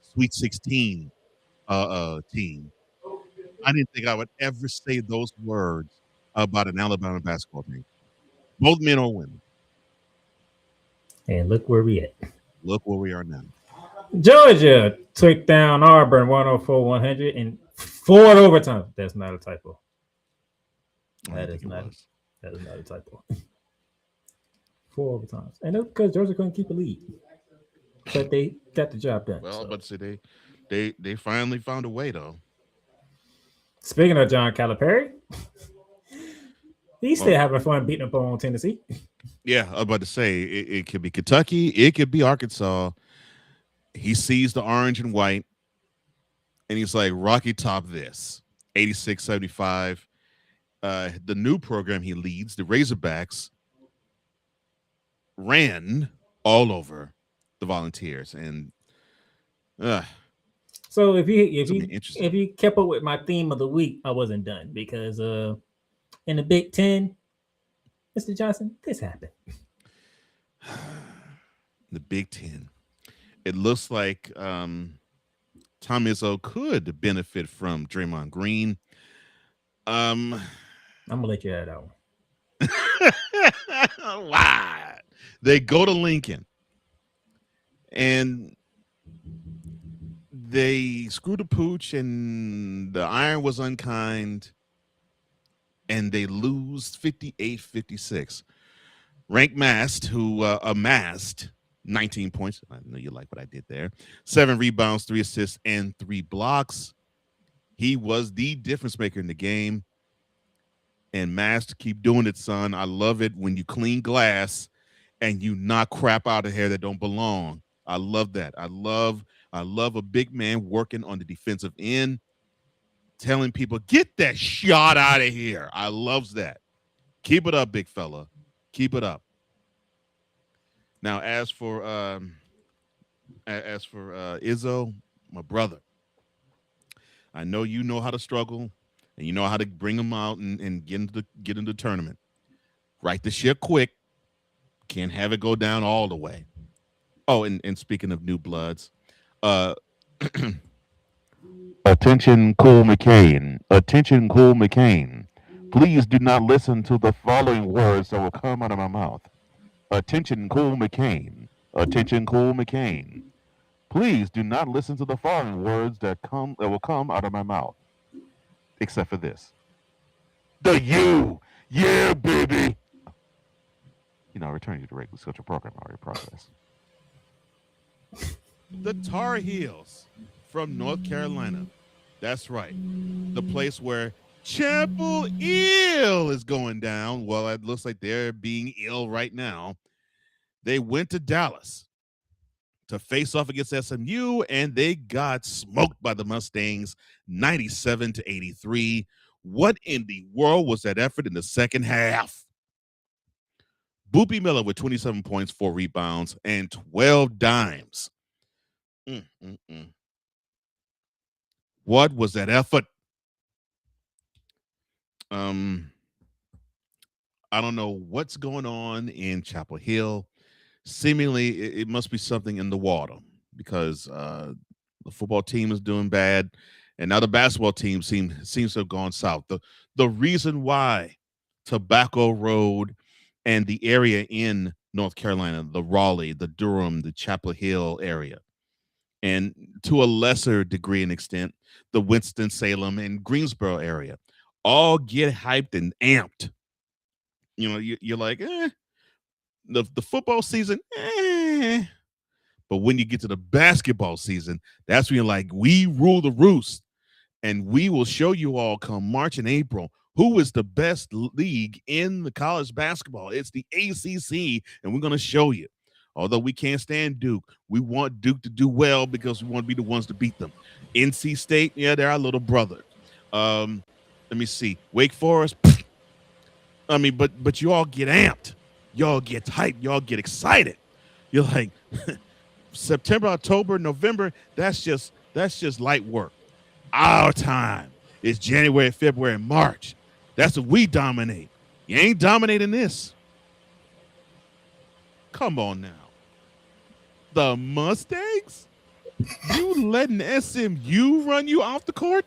Sweet 16 team. I didn't think I would ever say those words about an Alabama basketball team, both men or women. And look where we at. Look where we are now. Georgia took down Auburn 104-100 in 4 overtime. That's not a typo. That is not a typo. 4 overtimes. And that's because Georgia couldn't keep a lead. But they got the job done. Well, but say they finally found a way though. Speaking of John Calipari, he's still having fun beating up on Tennessee. Yeah, I'm about to say it could be Kentucky, it could be Arkansas. He sees the orange and white, and he's like, Rocky Top this. 86-75. The new program he leads, the Razorbacks, ran all over the Volunteers. And so if you kept up with my theme of the week, I wasn't done because in the Big Ten, Mr. Johnson, this happened. The Big Ten. It looks like Tom Izzo could benefit from Draymond Green. I'm gonna let you have that one. Why? They go to Lincoln and they screwed the pooch and the iron was unkind and they lose 58-56. Rank Mast, who amassed 19 points. I know you like what I did there. 7 rebounds, 3 assists, and 3 blocks. He was the difference maker in the game. And Mast, keep doing it, son. I love it when you clean glass and you knock crap out of here that don't belong. I love that. I love a big man working on the defensive end, telling people, get that shot out of here. I loves that. Keep it up, big fella. Keep it up. Now, as for Izzo, my brother, I know you know how to struggle and you know how to bring them out and get into the tournament. Right the ship quick. Can't have it go down all the way. Oh, and speaking of new bloods, Attention, Cool McCain. Attention, Cool McCain. Please do not listen to the following words that will come out of my mouth. Attention, Cool McCain. Attention, Cool McCain. Please do not listen to the following words that will come out of my mouth. Except for this. The U. Yeah, baby. Returning to the regular schedule program already progress. The Tar Heels from North Carolina. That's right. The place where Chapel Hill is going down. Well, it looks like they're being ill right now. They went to Dallas to face off against SMU, and they got smoked by the Mustangs 97-83. What in the world was that effort in the second half? Boopy Miller with 27 points, 4 rebounds, and 12 dimes. What was that effort? I don't know what's going on in Chapel Hill. Seemingly, it must be something in the water because the football team is doing bad, and now the basketball team seems to have gone south. The reason why Tobacco Road and the area in North Carolina, the Raleigh, the Durham, the Chapel Hill area, and to a lesser degree and extent, the Winston-Salem and Greensboro area, all get hyped and amped. You know, you're like, the football season, but when you get to the basketball season, that's when you're like, we rule the roost, and we will show you all come March and April who is the best league in the college basketball. It's the ACC, and we're going to show you. Although we can't stand Duke, we want Duke to do well because we want to be the ones to beat them. NC State, yeah, they're our little brother. Let me see. Wake Forest, I mean, but you all get amped. Y'all get hyped. Y'all get excited. You're like, September, October, November, that's just light work. Our time is January, February, and March. That's what we dominate. You ain't dominating this. Come on now. The Mustangs? You letting SMU run you off the court?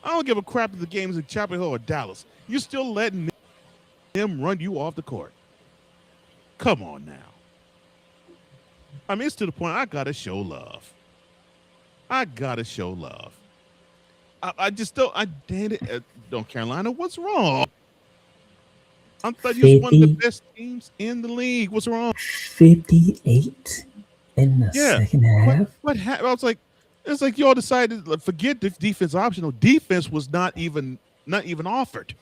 I don't give a crap if the game is in Chapel Hill or Dallas. You're still letting them run you off the court. Come on now. I mean, it's to the point I got to show love. I just don't. Damn it. North Carolina, what's wrong? I thought you was one of the best teams in the league. What's wrong? 58 in the second half. What happened? I was like, it's like y'all decided to forget the defense optional. Defense was not even offered.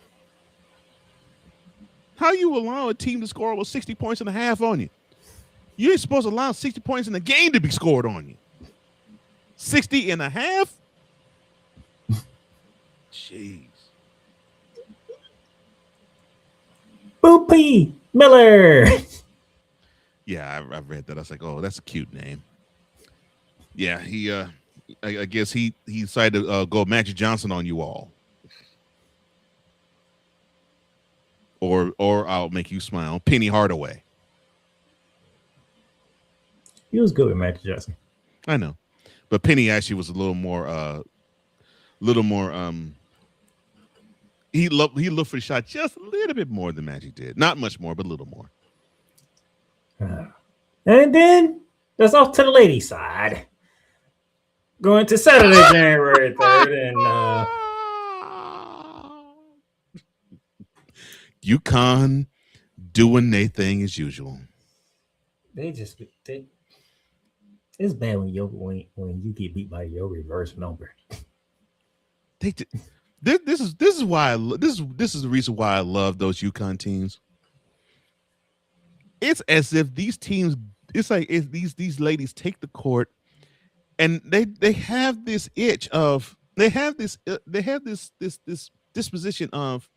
How you allow a team to score over 60 points and a half on you? You ain't supposed to allow 60 points in the game to be scored on you. 60 and a half? Jeez. Boopy Miller. Yeah, I read that. I was like, oh, that's a cute name. Yeah, he I guess he decided to go Magic Johnson on you all. Or I'll make you smile. Penny Hardaway. He was good with Magic Johnson. I know. But Penny actually was a little more he looked for the shot just a little bit more than Magic did. Not much more, but a little more. And then that's off to the ladies' side. Going to Saturday, January 3rd, and UConn doing their thing as usual. It's bad when you get beat by your reverse number. This is the reason why I love those UConn teams. It's as if these teams, it's like these ladies take the court and they have this itch of they have this disposition of,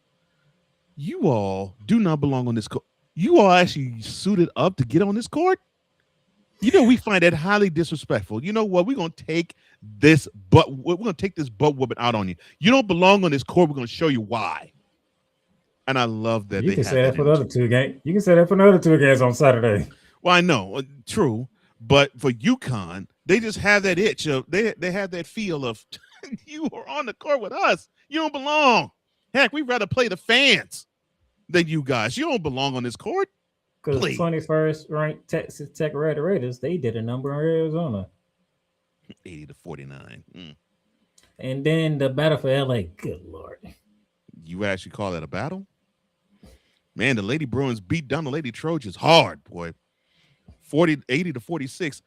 you all do not belong on this court. You all actually suited up to get on this court. You know, we find that highly disrespectful. You know what? We're gonna take this butt whooping out on you. You don't belong on this court. We're gonna show you why. And I love that. You can say that for the other two games. You can say that for the other two games on Saturday. Well, I know, true, but for UConn, they just have that itch of they have that feel of you are on the court with us. You don't belong. Heck, we'd rather play the fans than you guys. You don't belong on this court. Because 21st ranked Texas Tech Red Raiders, they did a number on Arizona. 80-49. And then the battle for LA. Good Lord. You actually call that a battle? Man, the Lady Bruins beat down the Lady Trojans hard, boy. 80-46.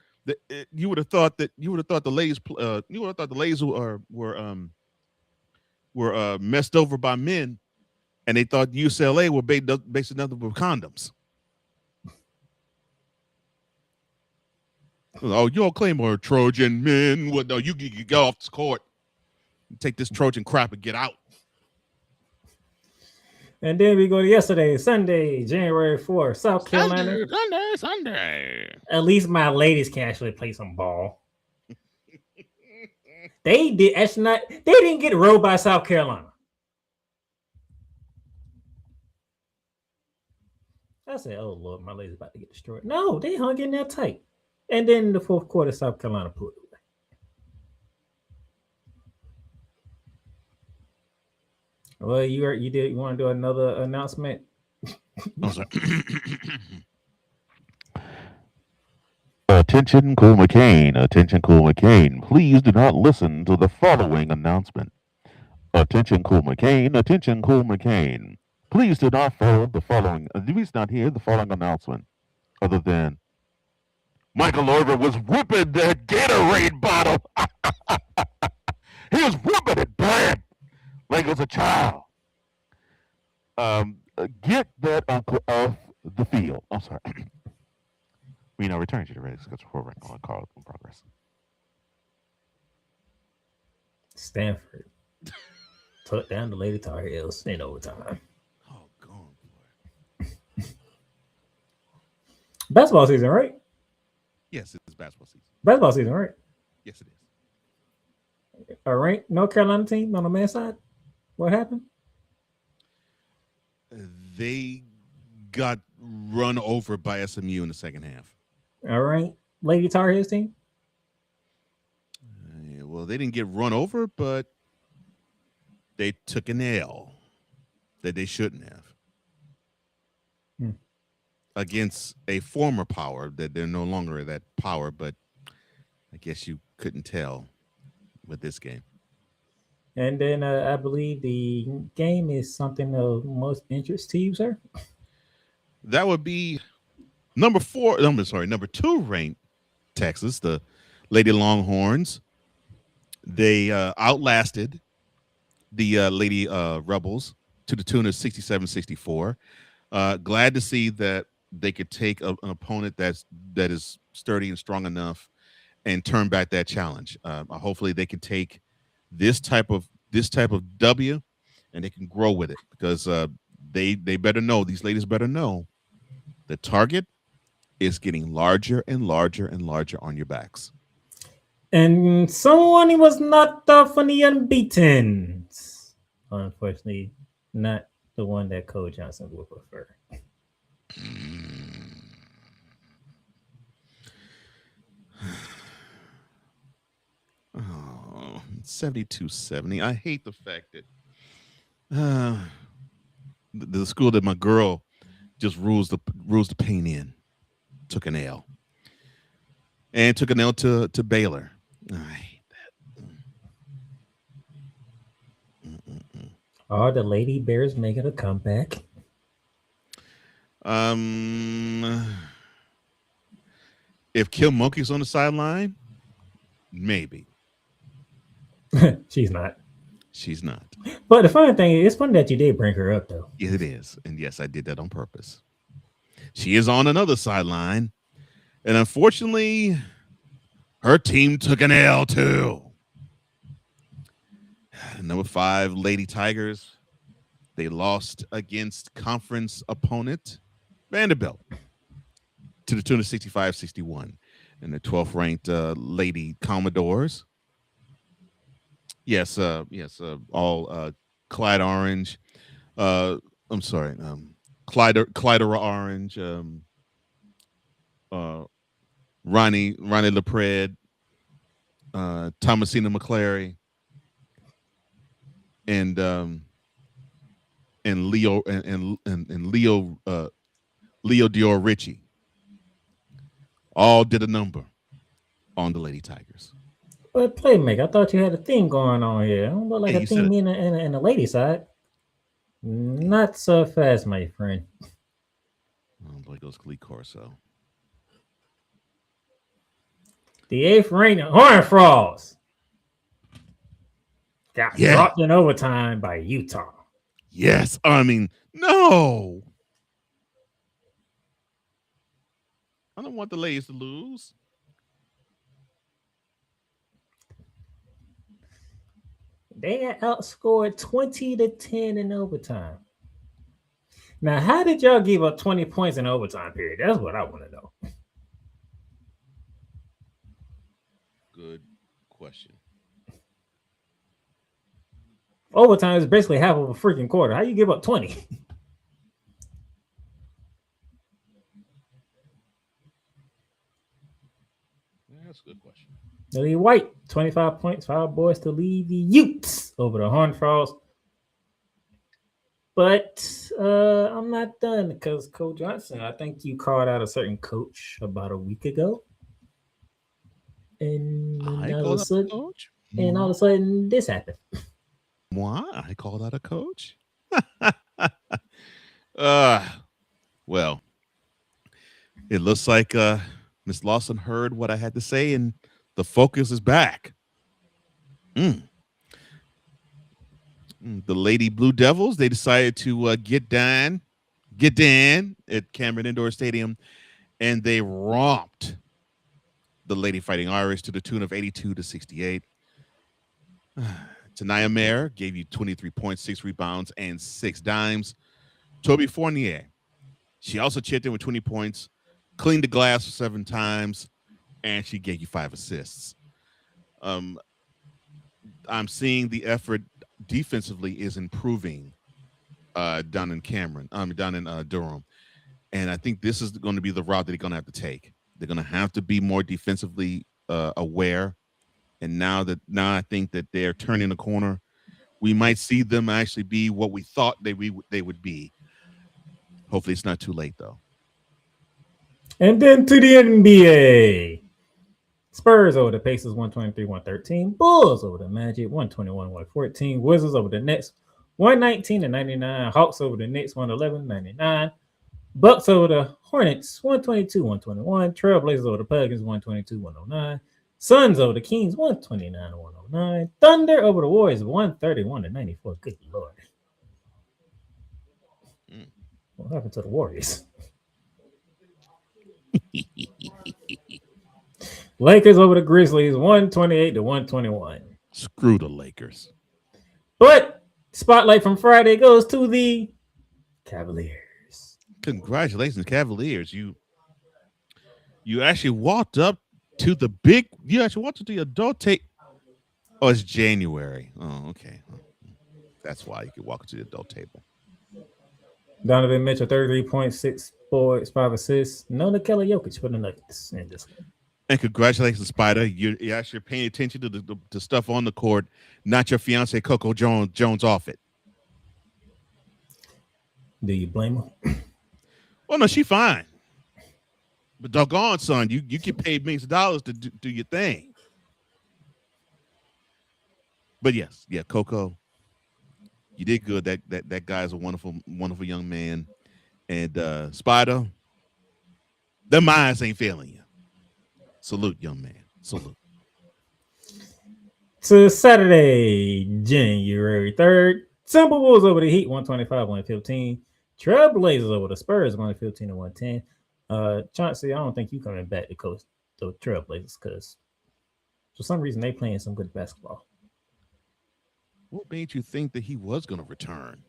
You would have thought the ladies were messed over by men, and they thought UCLA were based nothing but condoms. Oh, you all claim are Trojan men. Well, no, you get off this court. Take this Trojan crap and get out. And then we go to yesterday, Sunday, January 4th, South Carolina. Sunday. At least my ladies can actually play some ball. They did actually not. They didn't get rolled by South Carolina. I said, "Oh Lord, my ladies about to get destroyed." No, they hung in there tight. And then in the fourth quarter, South Carolina pulled away. Well, you did. You want to do another announcement? I'm sorry. Attention, Cool McCain. Attention, Cool McCain. Please do not listen to the following announcement. Attention, Cool McCain. Attention, Cool McCain. Please do not follow the following. Please not hear the following announcement. Other than Michael Irvin was whipping that Gatorade bottle. He was whipping it bad, like it was a child. Get that uncle off the field. I'm sorry. We now return to the Ready Schedule for on call in progress. Stanford took down the Lady Tar Heels in overtime. Oh, God, boy. Basketball season, right? Yes, it's basketball season. Basketball season, right? Yes, it is. All right. North Carolina team on the men's side. What happened? They got run over by SMU in the second half. All right. Lady Tar Heels team? Well, they didn't get run over, but they took an L that they shouldn't have against a former power that they're no longer that power, but I guess you couldn't tell with this game. And then I believe the game is something of most interest to you, sir. That would be number 2 ranked Texas, the Lady Longhorns. They outlasted the Lady Rebels to the tune of 67-64. Glad to see that they could take an opponent that is sturdy and strong enough and turn back that challenge. Hopefully, they can take this type of W and they can grow with it, because they better know, these ladies better know, the target is getting larger and larger and larger on your backs. And someone was knocked off on the unbeaten. Unfortunately, not the one that Cole Johnson would prefer. 72-70. I hate the fact that the school that my girl just rules the paint in took an L. And took an L to Baylor. I hate that. Are the Lady Bears making a comeback? If Kim Mulkey's on the sideline, maybe. She's not. She's not. But the funny thing is, it's funny that you did bring her up, though. Yes, it is. And yes, I did that on purpose. She is on another sideline. And unfortunately, her team took an L too. Number 5, Lady Tigers. They lost against conference opponent Vanderbilt to the tune of 65-61. And the 12th ranked Lady Commodores. Yes, all Clyde Orange. I'm sorry, Clyde Orange. Ronnie LePred, Thomasina McClary, and Leo and Leo Dior Ritchie all did a number on the Lady Tigers. But Playmaker, I thought you had a theme going on here. I don't look like a theme in the lady side. Not so fast, my friend. Oh, boy, goes Lee Corso. The 8th ranked Horned Frogs got dropped in overtime by Utah. Yes, I mean, no. I don't want the ladies to lose. They outscored 20-10 in overtime. Now, how did y'all give up 20 points in overtime period? That's what I want to know. Good question. Overtime is basically half of a freaking quarter. How you give up 20? That's a good question. Lily White, 25 points, 5 boys to lead the Utes over the Horned Frogs. But I'm not done because Coach Johnson, I think you called out a certain coach about a week ago. And all of a sudden, this happened. Why? I called out a coach? Well, it looks like Miss Lawson heard what I had to say, and the focus is back. The Lady Blue Devils, they decided to get down at Cameron Indoor Stadium, and they romped the Lady Fighting Irish to the tune of 82-68. Tanaya Mayer gave you 23 points, 6 rebounds, and 6 dimes. Toby Fournier, she also chipped in with 20 points, cleaned the glass 7 times, and she gave you 5 assists. I'm seeing the effort defensively is improving down in Durham. And I think this is going to be the route that they're going to have to take. They're going to have to be more defensively aware. And now I think that they're turning the corner. We might see them actually be what we thought they would be. Hopefully it's not too late, though. And then to the NBA. Spurs over the Pacers 123-113. Bulls over the Magic 121-114. Wizards over the Nets 119-99. Hawks over the Knicks 111-99. Bucks over the Hornets 122-121. Trailblazers over the Pelicans 122-109. Suns over the Kings 129-109. Thunder over the Warriors 131-94. Good Lord. What happened to the Warriors? Lakers over the Grizzlies 128-121. Screw the Lakers. But spotlight from Friday goes to the Cavaliers. Congratulations, Cavaliers. You actually walked up to the adult tape. Oh, it's January. Oh, okay. That's why you could walk to the adult table. Donovan Mitchell, 33 points, 6 boards, 5 assists. No Nikola Jokic for the Nuggets in this one. And congratulations, Spider. You're actually paying attention to the stuff on the court, not your fiance Coco Jones off it. Do you blame her? Well, no, she fine. But doggone, son, you get paid millions of dollars to do your thing. But yes, yeah, Coco, you did good. That guy's a wonderful, wonderful young man. And Spider, the minds ain't failing you. Salute, young man. Salute. To Saturday, January 3rd. Timberwolves over the Heat, 125-115. Trailblazers over the Spurs, 115-110. Chauncey, I don't think you coming back to coach the Trailblazers because for some reason they playing some good basketball. What made you think that he was going to return?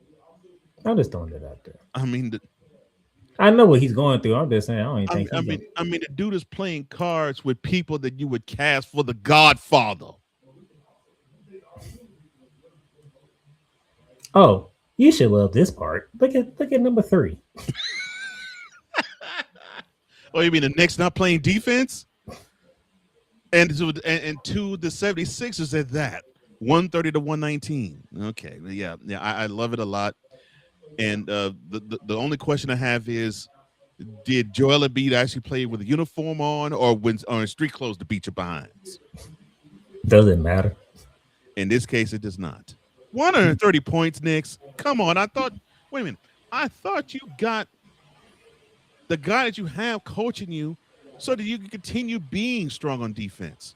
I'm just throwing it out there. I mean, I know what he's going through. I'm just saying I don't even think. I mean, the dude is playing cards with people that you would cast for the Godfather. Oh, you should love this part. Look at number 3. Oh, you mean the Knicks not playing defense? And to the 76ers at that. 130-119. Okay, yeah, I love it a lot. And the only question I have is, did Joel Embiid actually play with a uniform on or in street clothes to beat your behinds? Doesn't matter. In this case, it does not. 130 points, Knicks. Come on, wait a minute. I thought you got the guy that you have coaching you so that you can continue being strong on defense.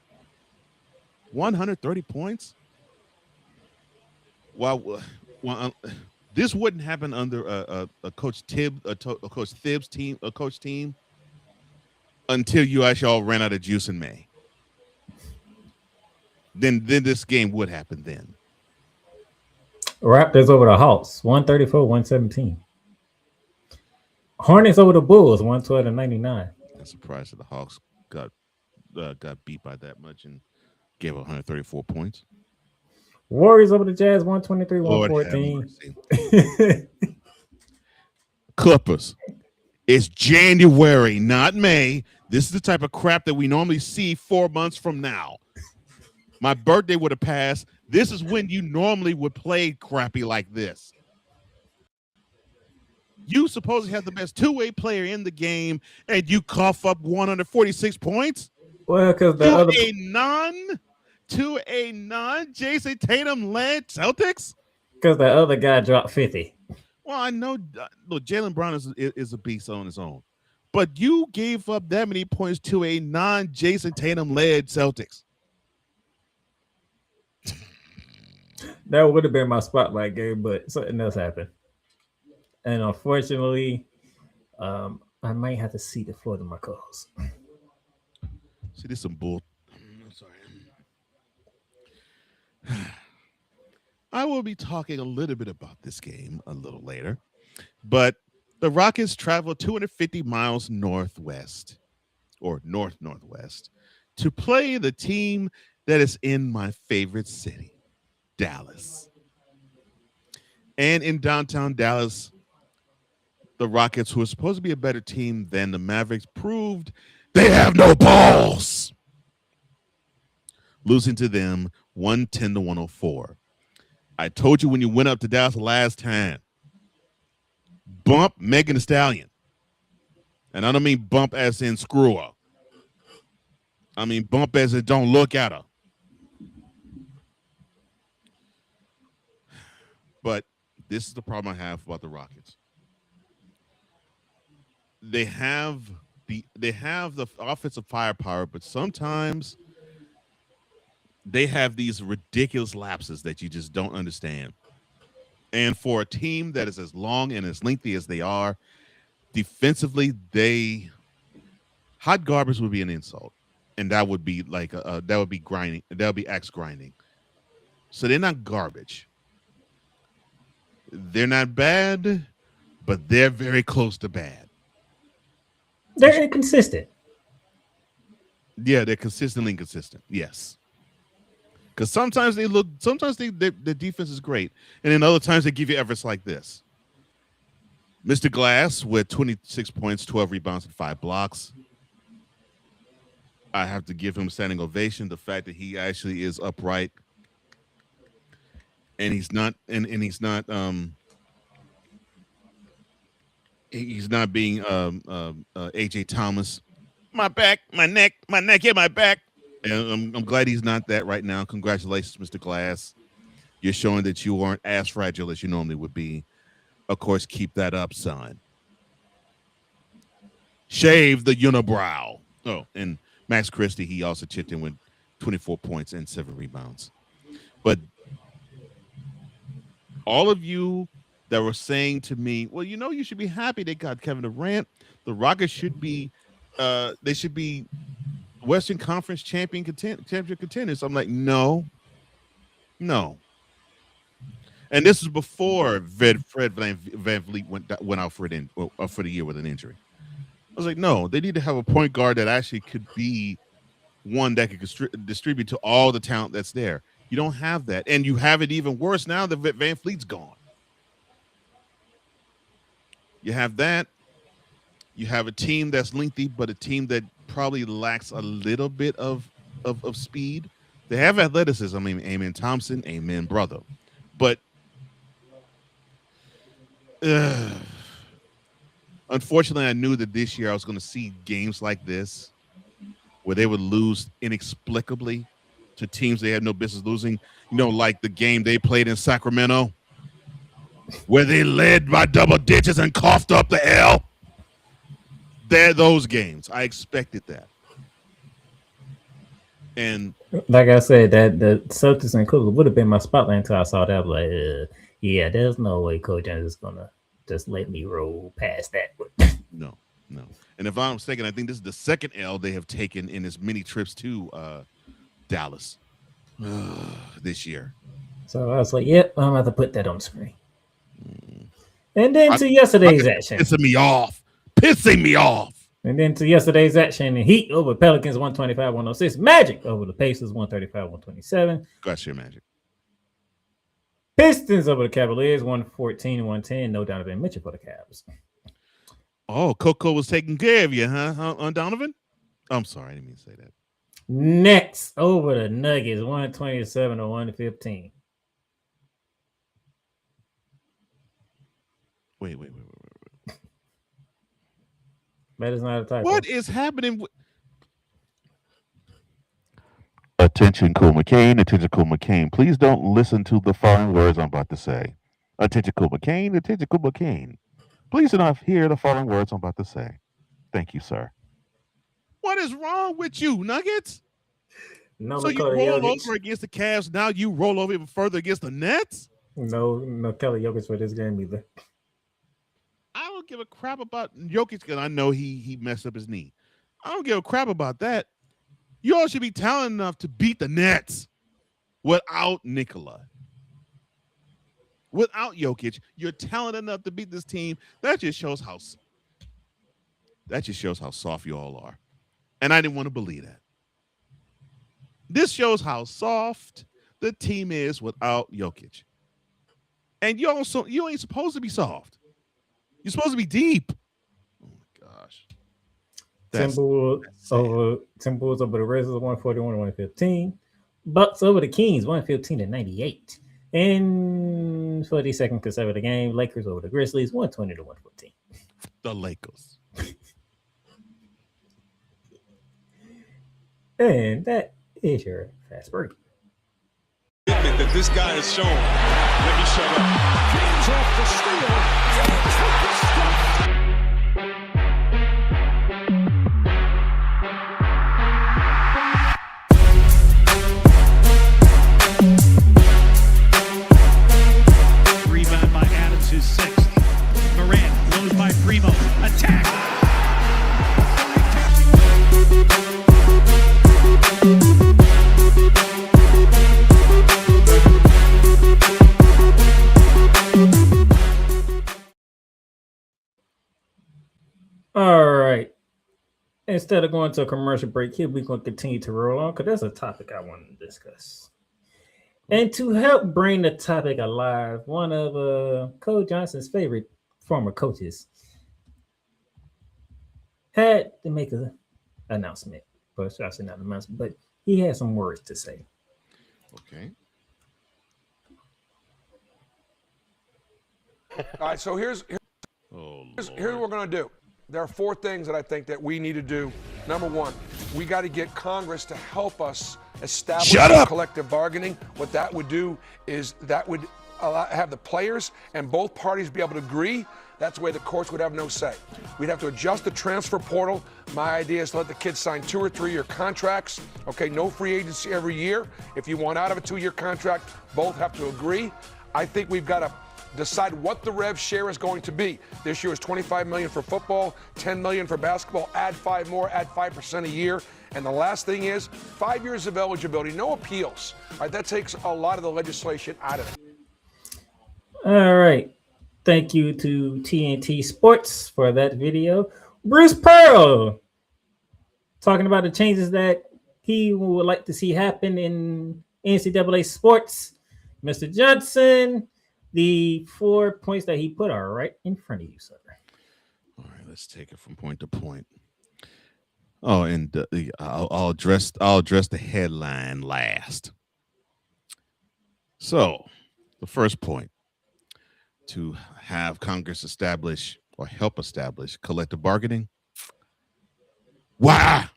130 points? Well, this wouldn't happen under a Coach Thibs team, until you actually all ran out of juice in May. Then this game would happen then. Raptors over the Hawks, 134-117. Hornets over the Bulls, 112-99. I'm surprised that the Hawks got beat by that much and gave 134 points. Warriors over the Jazz, Lord have 123-114. Clippers. It's January, not May. This is the type of crap that we normally see 4 months from now. My birthday would have passed. This is when you normally would play crappy like this. You supposedly have the best two-way player in the game, and you cough up 146 points? Well, because to a non Jason Tatum led Celtics? Because the other guy dropped 50. Well, I know. Look, Jaylen Brown is a beast on his own, but you gave up that many points to a non Jason Tatum led Celtics. That would have been my spotlight game, but something else happened. And unfortunately, I might have to see the floor to my co-host. See, this is some bull. I'm sorry. I will be talking a little bit about this game a little later, but the Rockets traveled 250 miles northwest or northwest to play the team that is in my favorite city, Dallas. And in downtown Dallas, the Rockets, who are supposed to be a better team than the Mavericks, proved they have no balls, losing to them 110-104. I told you when you went up to Dallas the last time, bump Megan Thee Stallion. And I don't mean bump as in screw her. I mean bump as in don't look at her. But this is the problem I have about the Rockets. They have the offensive firepower, but sometimes they have these ridiculous lapses that you just don't understand. And for a team that is as long and as lengthy as they are, defensively, hot garbage would be an insult, and that would be like that would be grinding. That would be axe grinding. So they're not garbage. They're not bad, but they're very close to bad. They're inconsistent. Yeah, they're consistently inconsistent. Yes. Because sometimes their defense is great, and then other times they give you efforts like this. Mr. Glass with 26 points, 12 rebounds, and 5 blocks. I have to give him a standing ovation. The fact that he actually is upright, and he's not being AJ Thomas. My back, my neck, yeah, my back. And I'm glad he's not that right now. Congratulations, Mr. Glass. You're showing that you aren't as fragile as you normally would be. Of course, keep that up, son. Shave the unibrow. Oh, and Max Christie, he also chipped in with 24 points and 7 rebounds. But all of you that were saying to me, well, you should be happy they got Kevin Durant. The Rockets should be they should be Western Conference championship contenders. I'm like, no. And this is before Fred VanVleet went out for the year with an injury. I was like, no, they need to have a point guard that actually could be one that could distribute to all the talent that's there. You don't have that, and you have it even worse now that VanVleet's gone. You have that. You have a team that's lengthy, but a team that probably lacks a little bit of speed. They have athleticism. I mean, amen, Thompson, amen, brother. But unfortunately, I knew that this year I was going to see games like this where they would lose inexplicably to teams they had no business losing. Like the game they played in Sacramento where they led by double digits and coughed up the L. Those games. I expected that. And like I said, that the Celtics and Clippers would have been my spotlight until I saw that. I was like, yeah, there's no way Coach Jones is gonna just let me roll past that. No. And if I'm mistaken, I think this is the second L they have taken in as many trips to Dallas this year. So I was like, yep, I'm gonna have to put that on the screen. And then to yesterday's action. Pissing me off. pissing me off. And then to yesterday's action, the Heat over Pelicans 125-106. Magic over the Pacers 135-127. Gotcha, Magic. Pistons over the Cavaliers 114-110. No Donovan Mitchell for the Cavs. Oh, Coco was taking care of you, huh? On Donovan? I'm sorry, I didn't mean to say that. Next over the Nuggets 127-115. Wait. That is not a typo. What is happening? Attention, Cool McCain. Attention, Cool McCain. Please don't listen to the following words I'm about to say. Attention, Cool McCain. Attention, Cool McCain. Please do not hear the following words I'm about to say. Thank you, sir. What is wrong with you, Nuggets? No, so you roll over against the Cavs. Now you roll over even further against the Nets? No Kelly Jokic for this game either. I don't give a crap about Jokic because I know he messed up his knee. I don't give a crap about that. You all should be talented enough to beat the Nets without Nikola. Without Jokic, you're talented enough to beat this team. That just shows how soft you all are. And I didn't want to believe that. This shows how soft the team is without Jokic. And you ain't supposed to be soft. You're supposed to be deep. Oh my gosh. Timberwolves over the Razors 141-115. Bucks over the Kings 115-98. And for the second consecutive game, Lakers over the Grizzlies 120-114. The Lakers. And that is your fast break. That this guy has shown. Let me shut up. James off the steal. James with the stop. Rebound by Adams, his sixth. Morant blows by Primo. Attack. All right. Instead of going to a commercial break here, we're going to continue to roll on because that's a topic I wanted to discuss. And to help bring the topic alive, one of Coach Johnson's favorite former coaches had to make an announcement. But I say not an announcement, but he had some words to say. Okay. All right, so here's what we're going to do. There are 4 things that I think that we need to do. Number 1, we got to get Congress to help us establish collective bargaining. What that would do is that would have the players and both parties be able to agree. That's the way the courts would have no say. We'd have to adjust the transfer portal. My idea is to let the kids sign 2 or 3-year contracts. Okay, no free agency every year. If you want out of a 2-year contract, both have to agree. I think we've got to decide what the rev share is going to be. This year is $25 million for football, $10 million for basketball, add 5 more, add 5% a year. And the last thing is 5 years of eligibility, no appeals. All right, that takes a lot of the legislation out of it. All right. Thank you to TNT Sports for that video. Bruce Pearl talking about the changes that he would like to see happen in NCAA sports. Mr. Johnson, the 4 points that he put are right in front of you, sir. All right, let's take it from point to point. Oh, and I'll address the headline last. So, the first point, to have Congress establish or help establish collective bargaining. Why?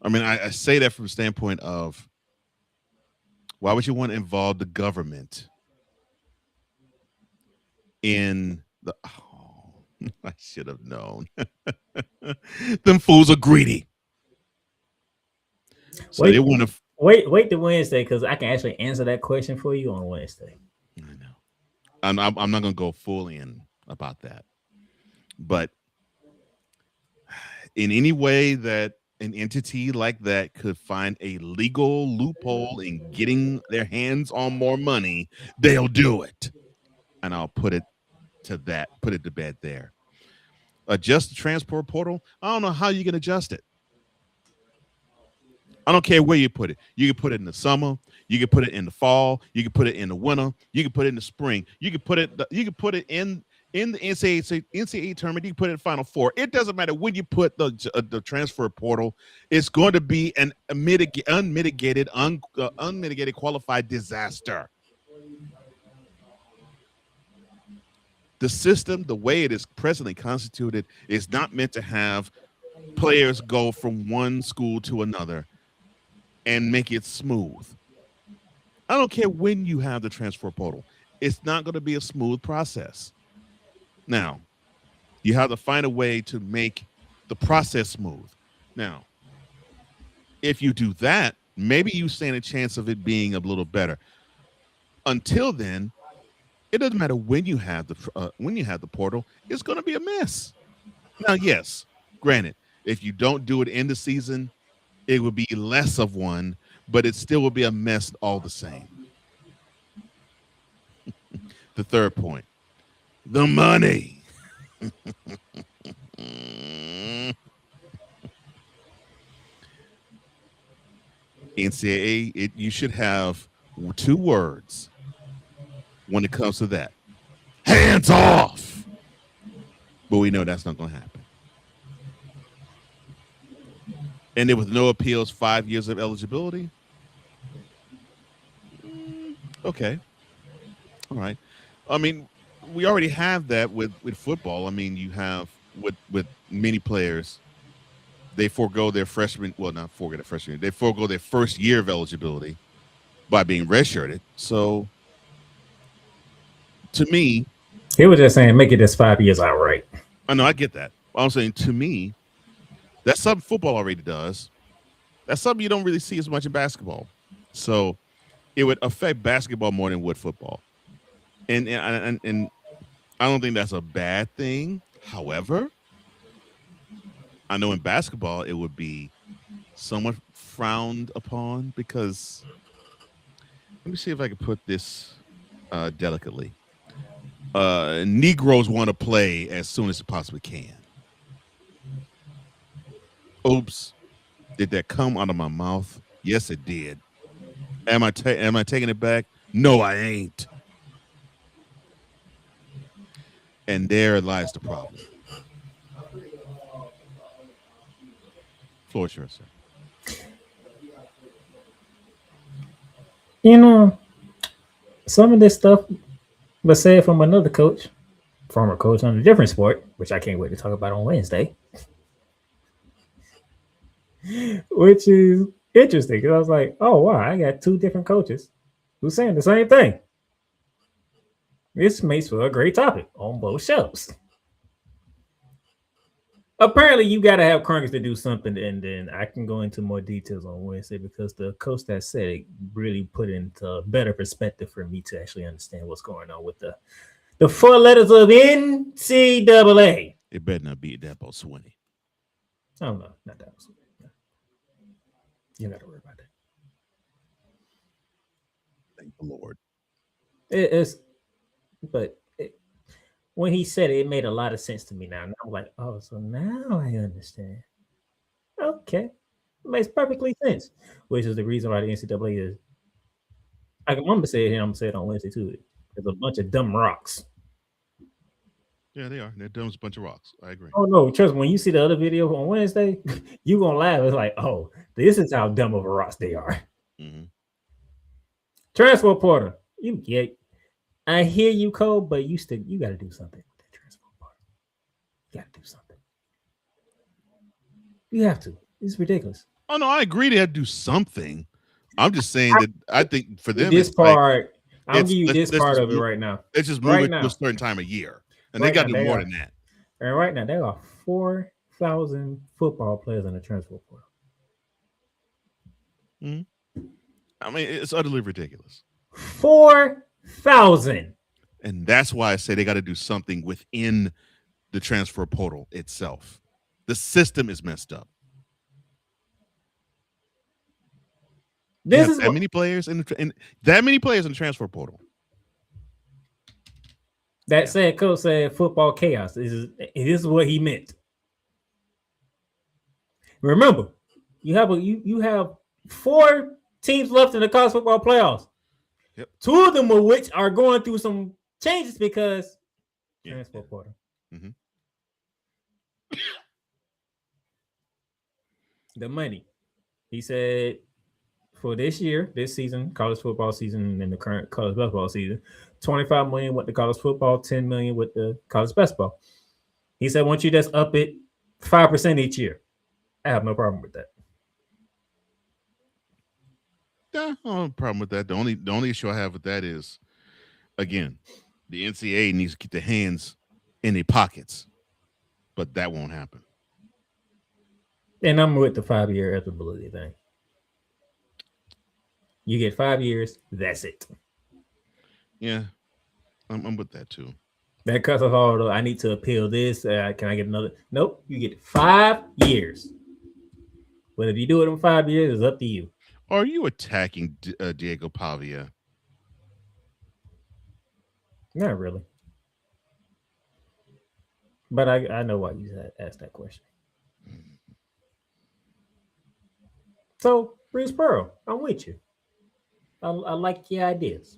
I mean, I say that from the standpoint of why would you want to involve the government in the... Oh, I should have known. Them fools are greedy. So they want to... Wait to Wednesday because I can actually answer that question for you on Wednesday. I know. I'm not going to go full in about that. But in any way that an entity like that could find a legal loophole in getting their hands on more money, they'll do it. And I'll put it to bed there. adjust the transfer portal, I don't know how you can adjust it. I don't care where you put it. You can put it in the summer. You can put it in the fall. You can put it in the winter. You can put it in the spring. You can put it in the NCAA tournament. You can put it in Final Four. It doesn't matter when you put the transfer portal. It's going to be an unmitigated qualified disaster. The system, the way it is presently constituted, is not meant to have players go from one school to another and make it smooth. I don't care when you have the transfer portal. It's not going to be a smooth process. Now, you have to find a way to make the process smooth. Now, if you do that, maybe you stand a chance of it being a little better. Until then, it doesn't matter when you have the portal, it's going to be a mess. Now, yes, granted, if you don't do it in the season, it would be less of one, but it still will be a mess all the same. The third point, the money. NCAA, you should have 2 words when it comes to that. Hands off. But we know that's not going to happen. And there was no appeals, 5 years of eligibility. Okay. All right. I mean, we already have that with football. I mean, you have with many players, they forego their freshman. Well, not forego their freshman year. They forego their first year of eligibility by being redshirted. So, to me, he was just saying make it just 5 years outright. I know, I get that. I'm saying, to me, that's something football already does. That's something you don't really see as much in basketball. So it would affect basketball more than would football. And I don't think that's a bad thing. However, I know in basketball it would be somewhat frowned upon because, let me see if I can put this delicately. Negroes want to play as soon as they possibly can. Oops. Did that come out of my mouth? Yes, it did. Am I taking it back? No, I ain't. And there lies the problem. Floor is yours, sir. You know, some of this stuff was said from another coach, former coach on a different sport, which I can't wait to talk about on Wednesday. Which is interesting because I was like, oh, wow, I got 2 different coaches who's saying the same thing. This makes for a great topic on both shows. Apparently, you got to have Congress to do something, and then I can go into more details on Wednesday because the coach that said it really put into better perspective for me to actually understand what's going on with the 4 letters of NCAA. It better not be that about Swinney. Oh, no, not that. You got to worry about that. Thank the Lord. When he said it, it made a lot of sense to me now. And I'm like, oh, so now I understand. Okay. It makes perfectly sense. Which is the reason why the NCAA is. I'm going to say it here. I'm going to say it on Wednesday, too. There's a bunch of dumb rocks. Yeah, they are. They're dumb as a bunch of rocks. I agree. Oh, no. Trust me. When you see the other video on Wednesday, you're going to laugh. It's like, oh, this is how dumb of a rocks they are. Mm-hmm. Transfer portal. I hear you, Cole, but you got to do something with that transfer portal. You got to do something. You have to. It's ridiculous. Oh, no, I agree they have to do something. I'm just saying that I think for them, this part, like, I'll give you this part of it right now. Let's just move it to a certain time of year. And they got to do more than that. And right now, there are 4,000 football players in the transfer portal. Mm-hmm. I mean, it's utterly ridiculous. 4,000. And that's why I say they got to do something within the transfer portal itself. The system is messed up. That many players in the transfer portal. That said, coach said football chaos. This is what he meant. Remember, you have 4 teams left in the college football playoffs. Yep. 2 of them of which are going through some changes because transfer portal. Mm-hmm. The money. He said for this season, college football season, and the current college basketball season, $25 million with the college football, $10 million with the college basketball. He said, once you just up it 5% each year, I have no problem with that. Yeah, I don't have a problem with that. The only issue I have with that is, again, the NCAA needs to keep their hands in their pockets, but that won't happen. And I'm with the 5-year eligibility thing. You get 5 years, that's it. Yeah, I'm with that too. That cuts off all the, I need to appeal this. Can I get another? Nope, you get 5 years. But if you do it in 5 years, it's up to you. Are you attacking Diego Pavia? Not really. But I know why you asked that question. So, Bruce Pearl, I'm with you. I like your ideas.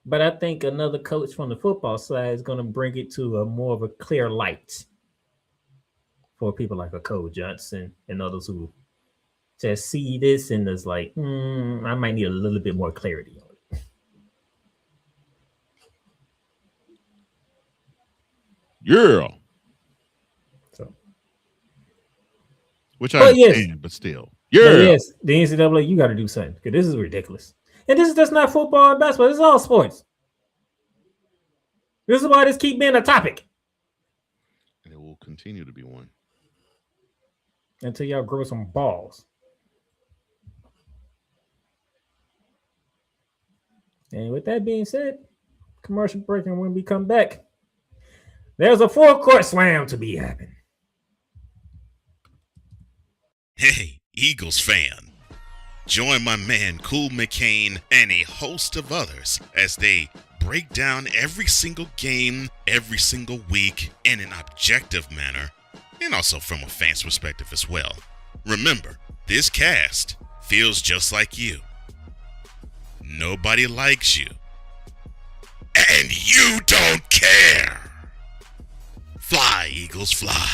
But I think another coach from the football side is going to bring it to a more of a clear light for people like a Cole Johnson and others who just see this and is like, I might need a little bit more clarity on it. Yeah. So, which I understand, but still. Yeah. But yes, the NCAA, you got to do something because this is ridiculous. And this is just not football and basketball. This is all sports. This is why this keep being a topic. And it will continue to be one. Until y'all grow some balls. And with that being said, commercial break, and when we come back, there's a full-court slam to be happening. Hey, Eagles fan. Join my man Cool McCain and a host of others as they break down every single game, every single week in an objective manner, and also from a fan's perspective as well. Remember, this cast feels just like you. Nobody likes you. And you don't care. Fly, Eagles, fly.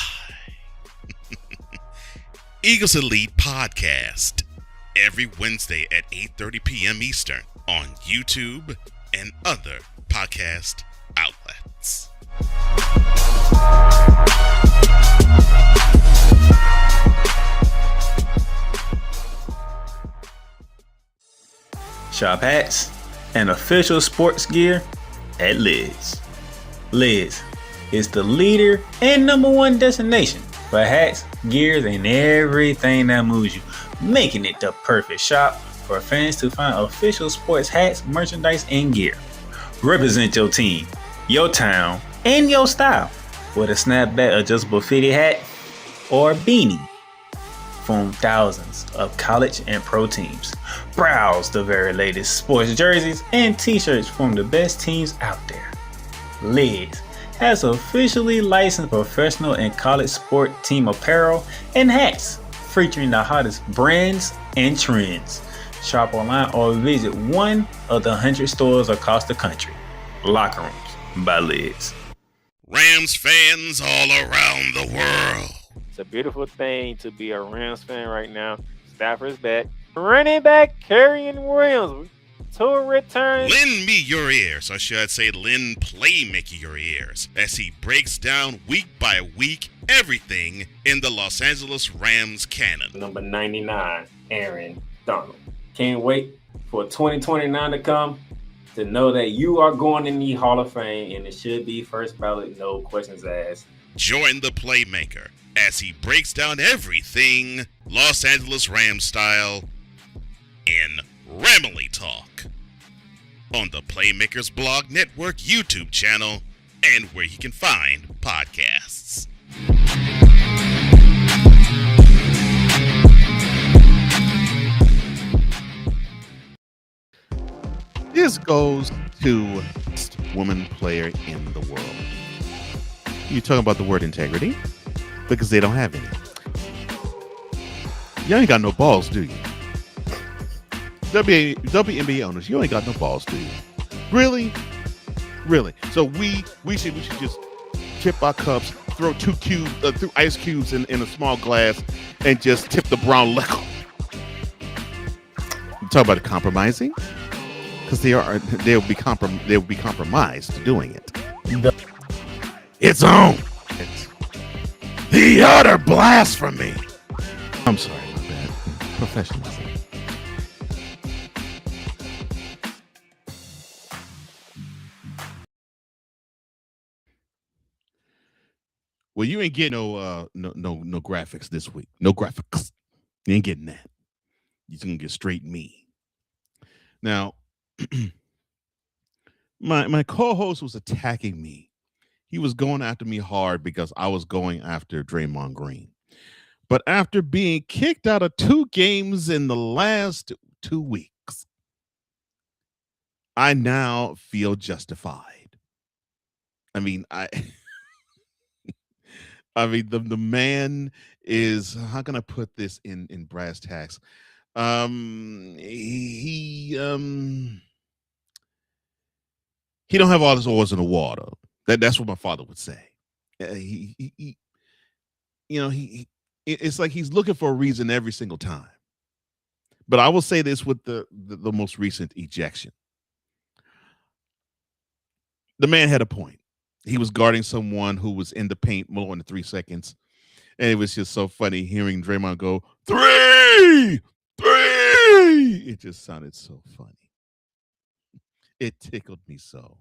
Eagles Elite Podcast. Every Wednesday at 8:30 p.m. Eastern on YouTube and other podcast outlets. Shop hats and official sports gear at Liz. Liz is the leader and #1 destination for hats, gears, and everything that moves you, making it the perfect shop for fans to find official sports hats, merchandise, and gear. Represent your team, your town, and your style with a snapback adjustable fitted hat or beanie from thousands of college and pro teams. Browse the very latest sports jerseys and t-shirts from the best teams out there. Liz has officially licensed professional and college sport team apparel and hats featuring the hottest brands and trends. Shop online or visit one of the 100 stores across the country. Locker Rooms by Liz. Rams fans all around the world. It's a beautiful thing to be a Rams fan right now. Stafford's back. Running back Kerryon Williams to return. Lend me your ears, or should I say lend Playmaker your ears, as he breaks down week by week everything in the Los Angeles Rams canon. Number 99, Aaron Donald. Can't wait for 2029 to come to know that you are going in the Hall of Fame, and it should be first ballot, no questions asked. Join the Playmaker as he breaks down everything Los Angeles Rams style in Ramily Talk on the Playmakers Blog Network YouTube channel and where you can find podcasts. This goes to woman player in the world. You talking about the word integrity? Because they don't have any. You ain't got no balls, do you? WNBA owners, you ain't got no balls, do you? Really? Really? So we should just tip our cups, throw through ice cubes in a small glass, and just tip the brown liquor. You talk about compromising? Because they'll be compromised doing it. It's on. It's the utter blasphemy. I'm sorry about that. Professionalism. Well, you ain't getting no graphics this week. No graphics. You ain't getting that. You're gonna get straight me. Now, my co-host was attacking me. He was going after me hard because I was going after Draymond Green. But after being kicked out of 2 games in the last 2 weeks, I now feel justified. I mean, the man is, how can I put this in brass tacks? He don't have all his oars in the water. That's what my father would say. It's like he's looking for a reason every single time. But I will say this with the most recent ejection. The man had a point. He was guarding someone who was in the paint more than 3 seconds. And it was just so funny hearing Draymond go, 3! It just sounded so funny. It tickled me so.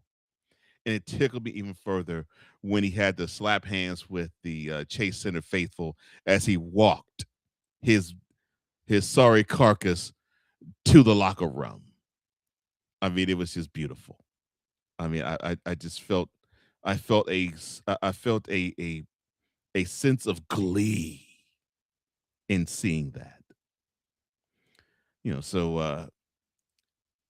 And it tickled me even further when he had to slap hands with the Chase Center faithful as he walked his sorry carcass to the locker room. I mean, it was just beautiful. I mean, I just felt a sense of glee in seeing that. So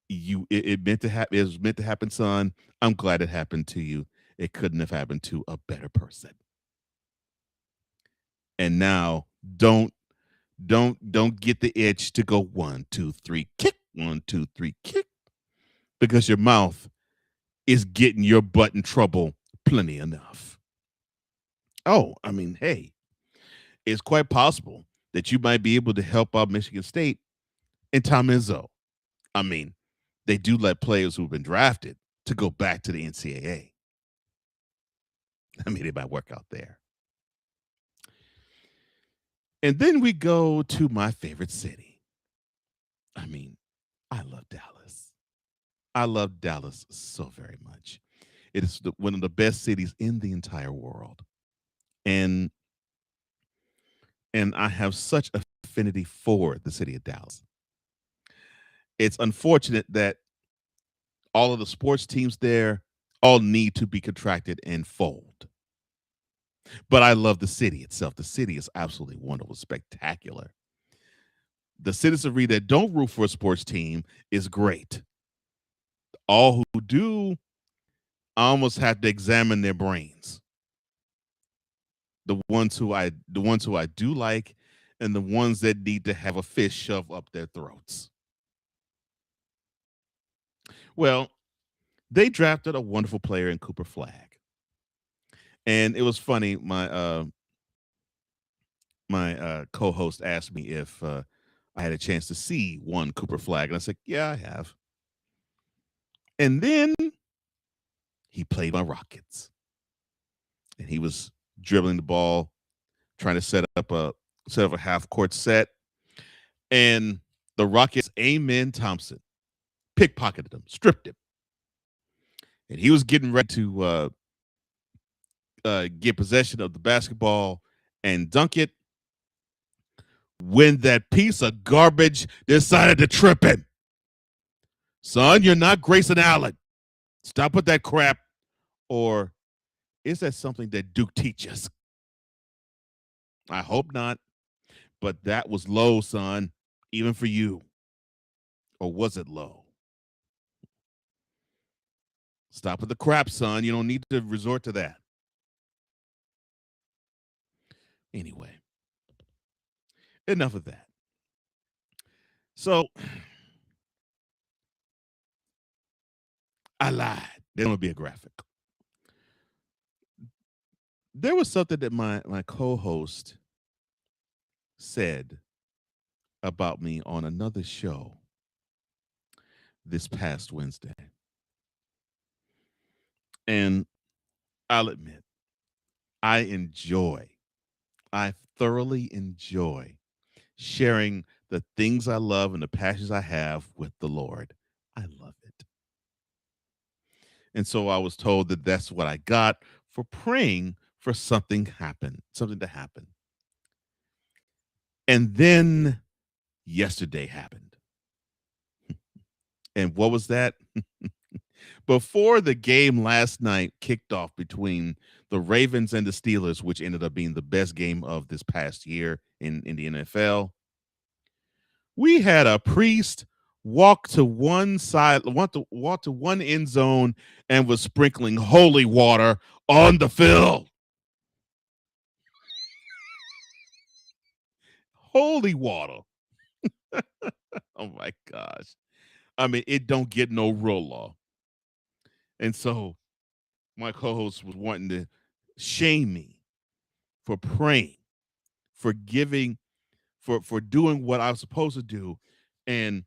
it meant to happen. It was meant to happen, son. I'm glad it happened to you. It couldn't have happened to a better person. And now don't get the itch to go 1, 2, 3, kick, 1, 2, 3, kick, because your mouth is getting your butt in trouble plenty enough. Oh, I mean, hey, it's quite possible that you might be able to help out Michigan State in Tom Izzo. I mean, they do let players who've been drafted to go back to the NCAA. I mean, it might work out there. And then we go to my favorite city. I mean, I love Dallas. I love Dallas so very much. It is one of the best cities in the entire world. And I have such affinity for the city of Dallas. It's unfortunate that all of the sports teams there all need to be contracted and fold. But I love the city itself. The city is absolutely wonderful, spectacular. The citizenry that don't root for a sports team is great. All who do almost have to examine their brains. The ones who I do like, and the ones that need to have a fish shoved up their throats. Well, they drafted a wonderful player in Cooper Flagg. And it was funny. My co-host asked me if I had a chance to see one Cooper Flagg, and I said, "Yeah, I have." And then he played my Rockets, and he was dribbling the ball, trying to set up a half-court set, and the Rockets, Amen Thompson, pickpocketed him, stripped him, and he was getting ready to get possession of the basketball and dunk it when that piece of garbage decided to trip him. Son, you're not Grayson Allen. Stop with that crap. Or is that something that Duke teaches? I hope not. But that was low, son, even for you. Or was it low? Stop with the crap, son. You don't need to resort to that. Anyway, enough of that. So I lied. There's going to be a graphic. There was something that my co-host said about me on another show this past Wednesday. And I'll admit, I thoroughly enjoy sharing the things I love and the passions I have with the Lord. I love it. And so I was told that that's what I got for praying for something to happen. And then yesterday happened. And what was that? Before the game last night kicked off between the Ravens and the Steelers, which ended up being the best game of this past year in the NFL, we had a priest walk to one side, walk to one end zone, and was sprinkling holy water on the field. Holy water. Oh my gosh. I mean, it don't get no roller. And so my co-host was wanting to shame me for praying, for giving, for doing what I was supposed to do and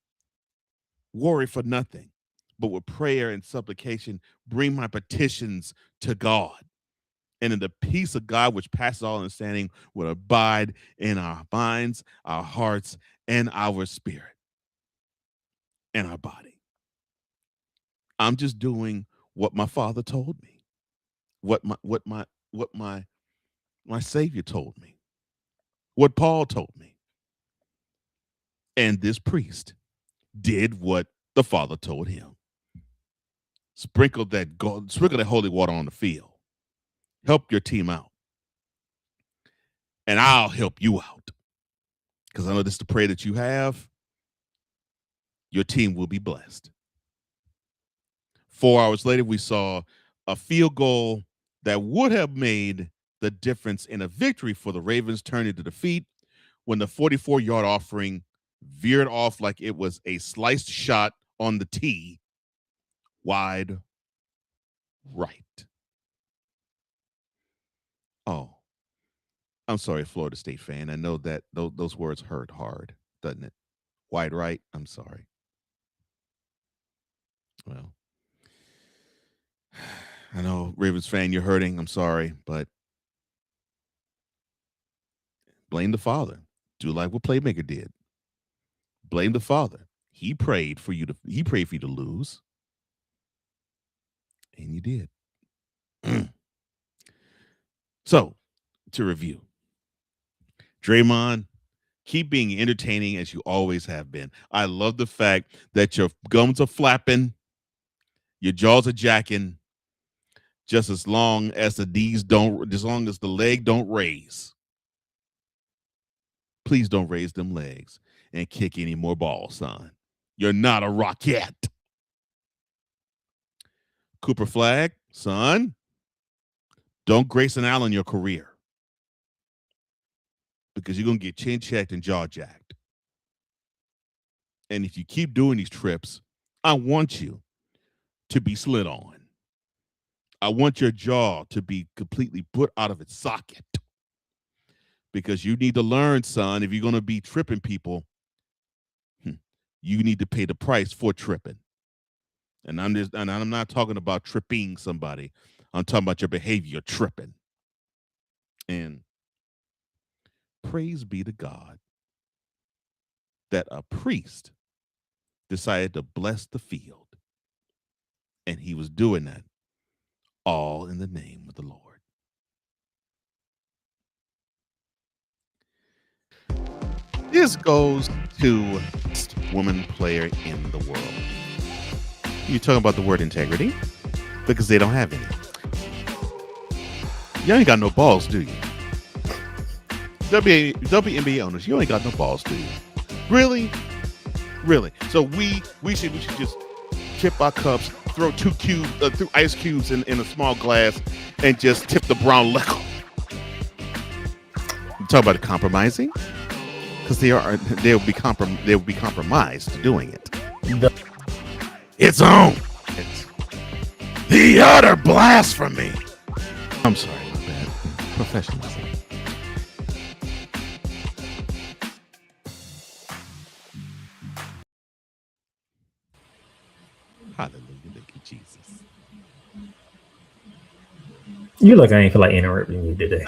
worry for nothing, but with prayer and supplication, bring my petitions to God. And in the peace of God, which passes all understanding, would abide in our minds, our hearts, and our spirit, and our body. I'm just doing what my Father told me, what my Savior told me, what Paul told me. And this priest did what the Father told him. Sprinkle that holy water on the field. Help your team out. And I'll help you out. Because I know this is the prayer that you have. Your team will be blessed. 4 hours later, we saw a field goal that would have made the difference in a victory for the Ravens turn into defeat when the 44-yard offering veered off like it was a sliced shot on the tee, wide right. Oh, I'm sorry, Florida State fan. I know that those words hurt hard, doesn't it? Wide right. I'm sorry. Well, I know, Ravens fan, you're hurting. I'm sorry, but blame the Father. Do like what Playmaker did. Blame the Father. He prayed for you to lose. And you did. So, to review. Draymond, keep being entertaining as you always have been. I love the fact that your gums are flapping, your jaws are jacking, just as long as the leg don't raise. Please don't raise them legs and kick any more balls, son. You're not a rocket. Cooper Flag, son, don't Grayson Allen your career. Because you're going to get chin checked and jaw jacked. And if you keep doing these trips, I want you to be slid on. I want your jaw to be completely put out of its socket. Because you need to learn, son, if you're going to be tripping people, you need to pay the price for tripping. And I'm not talking about tripping somebody. I'm talking about your behavior tripping. And praise be to God that a priest decided to bless the field. And he was doing that all in the name of the Lord. This goes to the best woman player in the world. You're talking about the word integrity? Because they don't have any. You ain't got no balls, do you? WNBA owners, you ain't got no balls, do you? Really? Really? So we should just tip our cups, throw through ice cubes in a small glass and just tip the brown liquor. Talk about compromising, because they'll be compromised doing it. It's on. It's the utter blasphemy. I'm sorry, my bad. Professionalism. Hallelujah, thank you, Jesus. You look, I ain't feel like interrupting you today.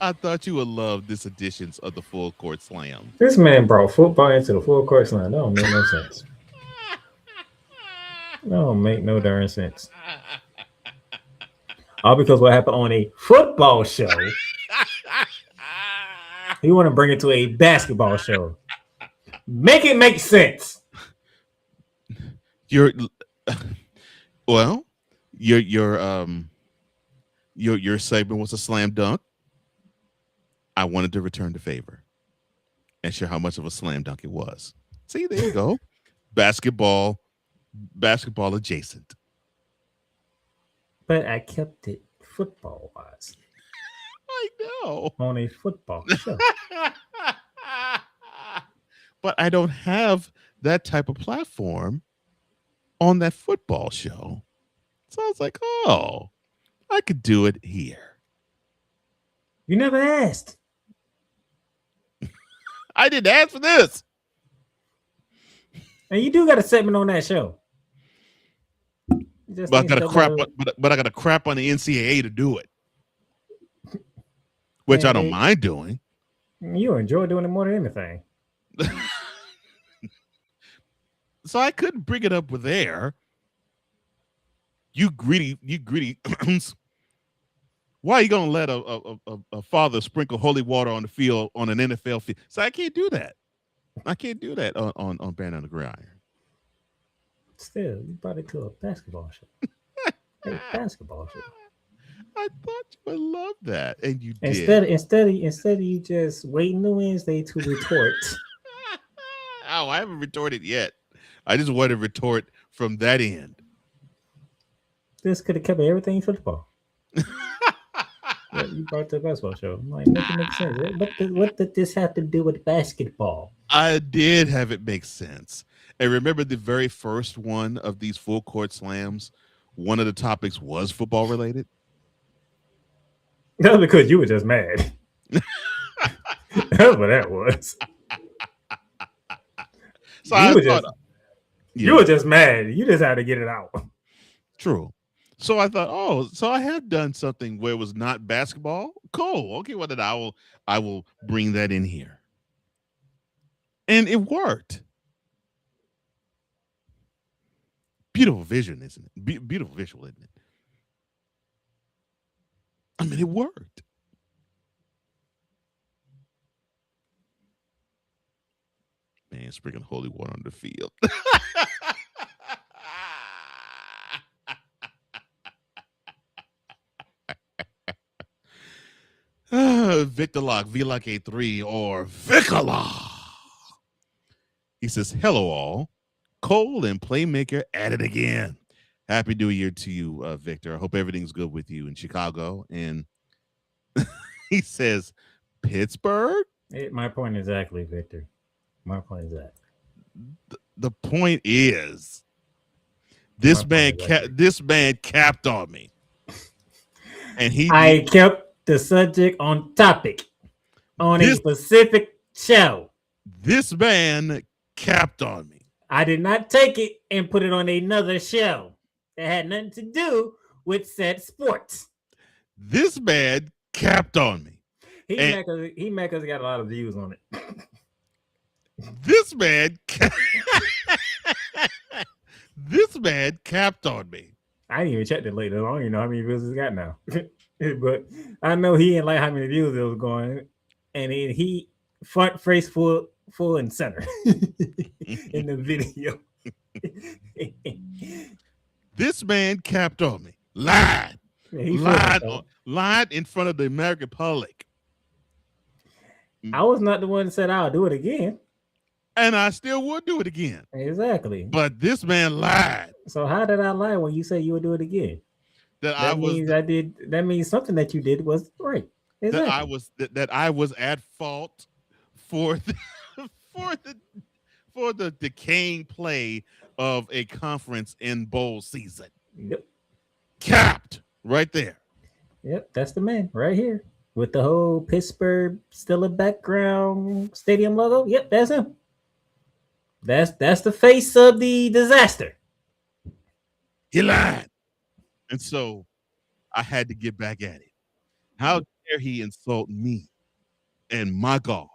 I thought you would love this edition of the Full Court Slam. This man brought football into the full court slam. That don't make no sense. That don't make no darn sense. All because what happened on a football show. You want to bring it to a basketball show. Make it make sense. Your segment was a slam dunk. I wanted to return the favor and share how much of a slam dunk it was. See, there you go. basketball adjacent. But I kept it football wise. I know. On a football show. But I don't have that type of platform on that football show. So I was like, oh, I could do it here. You never asked. I didn't ask for this. And you do got a segment on that show. But I got to crap on the NCAA to do it. Which I don't mind doing. You enjoy doing it more than anything. So I couldn't bring it up with air. You greedy. Why are you gonna let a father sprinkle holy water on the field on an NFL field? So I can't do that. I can't do that on Band on the Gridiron. Still, you brought it to a basketball show. A basketball show. I thought you would love that, and you did. Instead of you just waiting the Wednesday to retort. Oh, I haven't retorted yet. I just want to retort from that end. This could have kept everything football. You brought the basketball show. I'm like, make it make sense. What did this have to do with basketball? I did have it make sense. And remember the very first one of these full court slams, one of the topics was football related? That was because you were just mad. That's what that was. So you were just mad. You just had to get it out. True. So I thought, so I have done something where it was not basketball. Cool. Okay, well then I will bring that in here. And it worked. Beautiful vision, isn't it? Beautiful visual, isn't it? I mean, it worked. Man, sprinkling holy water on the field. Victor Lock, VLock 83 or Vicala. He says, hello all. Cole and Playmaker at it again. Happy New Year to you, Victor. I hope everything's good with you in Chicago. And he says, Pittsburgh? My point exactly, Victor. My point is that. The point is, this man capped on me. And I kept the subject on topic on a specific show. This man capped on me. I did not take it and put it on another show that had nothing to do with said sports. This man capped on me. He mad because he got a lot of views on it. This man capped on me. I didn't even check it later. I don't even know how many views it's got now. But I know he didn't like how many views it was going. And he front face full and center in the video. This man capped on me. Lied in front of the American public. I was not the one that said I'll do it again. And I still would do it again. Exactly. But this man lied. So how did I lie when you say you would do it again? That means something that you did was right. Exactly. That I was at fault for the decaying play of a conference in bowl season. Yep. Capped right there. Yep, that's the man right here with the whole Pittsburgh Steelers background stadium logo. Yep, that's him. That's the face of the disaster. He lied. And so I had to get back at it. How dare he insult me and my God,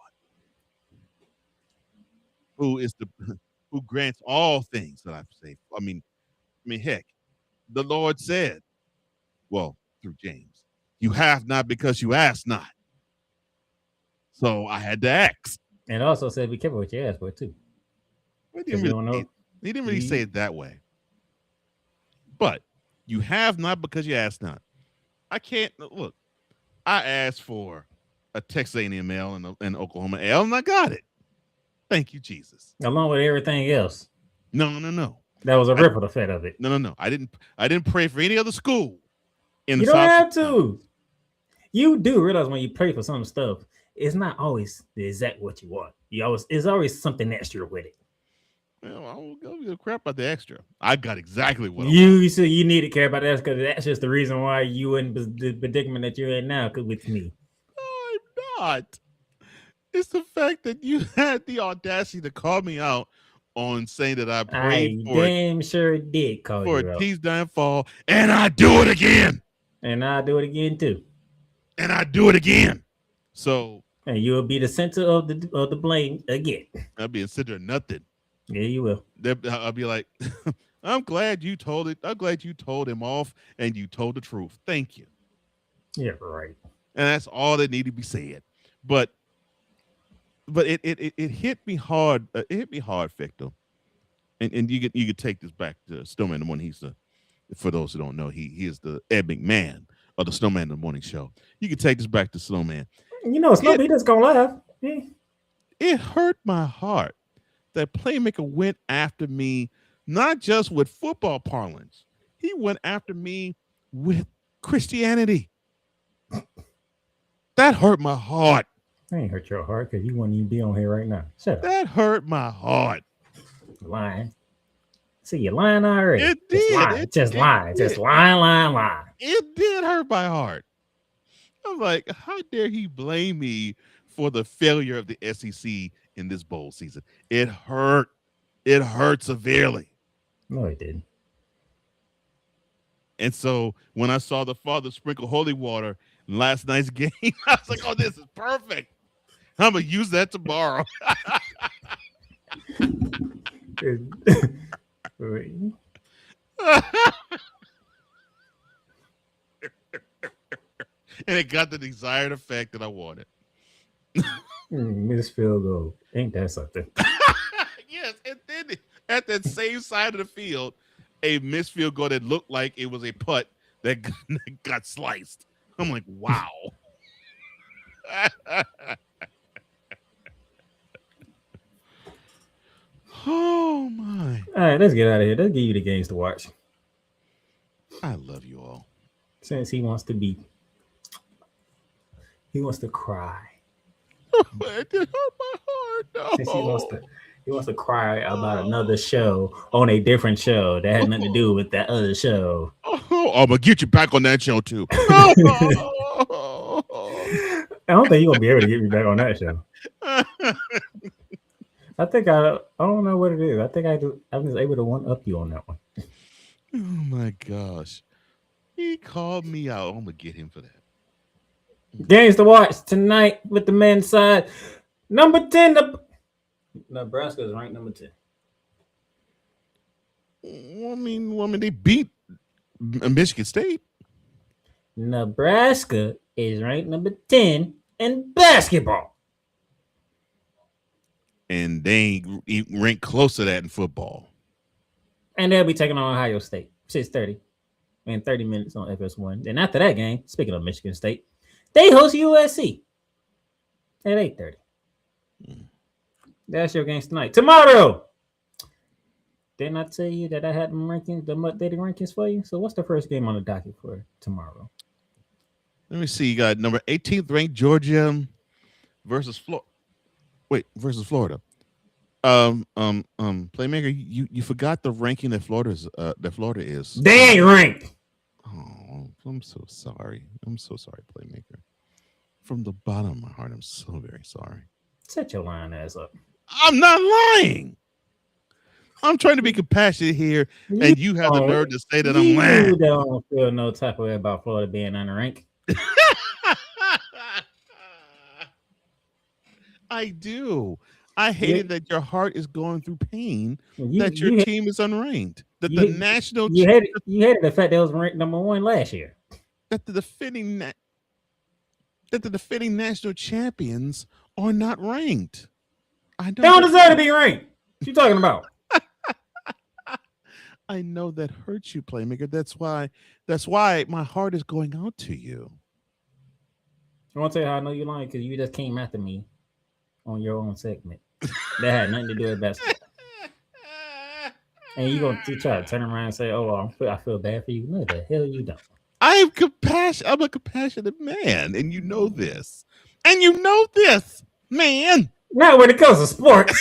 who grants all things that I say. I mean, heck, the Lord said, well, through James, you have not because you ask not. So I had to ask. And also said, be careful what you ask for too. He didn't really say it that way. But you have not because you ask not. I can't look. I asked for a Texas A&M L and an Oklahoma L, and I got it. Thank you, Jesus. Along with everything else. No. That was a ripple effect of it. No. I didn't pray for any other school. You don't have to. You do realize when you pray for some stuff, it's not always the exact what you want. It's always something extra with it. Well, I don't give a crap about the extra. I got exactly what you said. You need to care about that because that's just the reason why you in the predicament that you're in now. With me, I'm not. It's the fact that you had the audacity to call me out on saying that I prayed for damn sure did call for you a out. team's downfall, and I do it again. And I'll do it again too. And I do it again. So, and you'll be the center of the blame again. I'll be the center of nothing. Yeah, you will. I'll be like, I'm glad you told it. I'm glad you told him off and you told the truth. Thank you. Yeah, right. And that's all that needed to be said. But it hit me hard. It hit me hard, Victor. And you could take this back to Snowman in the Morning. For those who don't know, he is the Ed McMahon of the Snowman in the Morning show. You can take this back to Snowman. You know, Snowman just gonna laugh. It hurt my heart that Playmaker went after me, not just with football parlance. He went after me with Christianity. That hurt my heart. That ain't hurt your heart because you wouldn't even be on here right now. Shut up. That hurt my heart. Lying. See, you're lying already. It did. Just lying. It did hurt my heart. I'm like, how dare he blame me for the failure of the SEC in this bowl season? It hurt. It hurt severely. No, it didn't. And so when I saw the Father sprinkle holy water in last night's game, I was like, oh, this is perfect. I'm going to use that tomorrow. And it got the desired effect that I wanted. Miss field goal. Ain't that something? Yes, and then at that same side of the field, a missed field goal that looked like it was a putt that got sliced. I'm like, wow. Oh my. All right, let's get out of here. Let's give you the games to watch. I love you all. Since he wants to cry. It did hurt my heart. No. Since he wants to cry about another show on a different show that had nothing to do with that other show. Oh, I'm gonna get you back on that show too. I don't think you're gonna be able to get me back on that show. I don't know what it is. I think I was able to one up you on that one. Oh my gosh. He called me out. I'm gonna get him for that. Games to watch tonight with the men's side. Number 10, Nebraska is ranked number 10. I mean, they beat Michigan State. Nebraska is ranked number 10 in basketball. And they ain't ranked close to that in football. And they'll be taking on Ohio State, 6:30 in 30 minutes on FS1. And after that game, speaking of Michigan State, they host USC at 8:30. That's your games tonight. Tomorrow. Didn't I tell you that I had them rankings, the updated rankings for you? So what's the first game on the docket for tomorrow? Let me see. You got number 18th ranked Georgia versus Florida. Versus Florida. Playmaker, you forgot the ranking that Florida is. They ain't ranked. Oh, I'm so sorry. Playmaker. From the bottom of my heart, I'm so very sorry. Set your lying ass up. I'm not lying. I'm trying to be compassionate here, and you have the nerve to say that I'm lying. You don't feel no type of way about Florida being unranked. I do. I hated that your heart is going through pain that your team is unranked. That the national you hated the fact that it was ranked number 1 last year. That the defending national champions are not ranked. They don't deserve to be ranked. What you talking about? I know that hurts you, Playmaker. That's why my heart is going out to you. I want to tell you how I know you're lying, because you just came after me on your own segment. That had nothing to do with basketball. And you're going to try to turn around and say, oh, I feel bad for you. No, the hell you don't. I'm a compassionate man, and you know this. Man. Not when it comes to sports.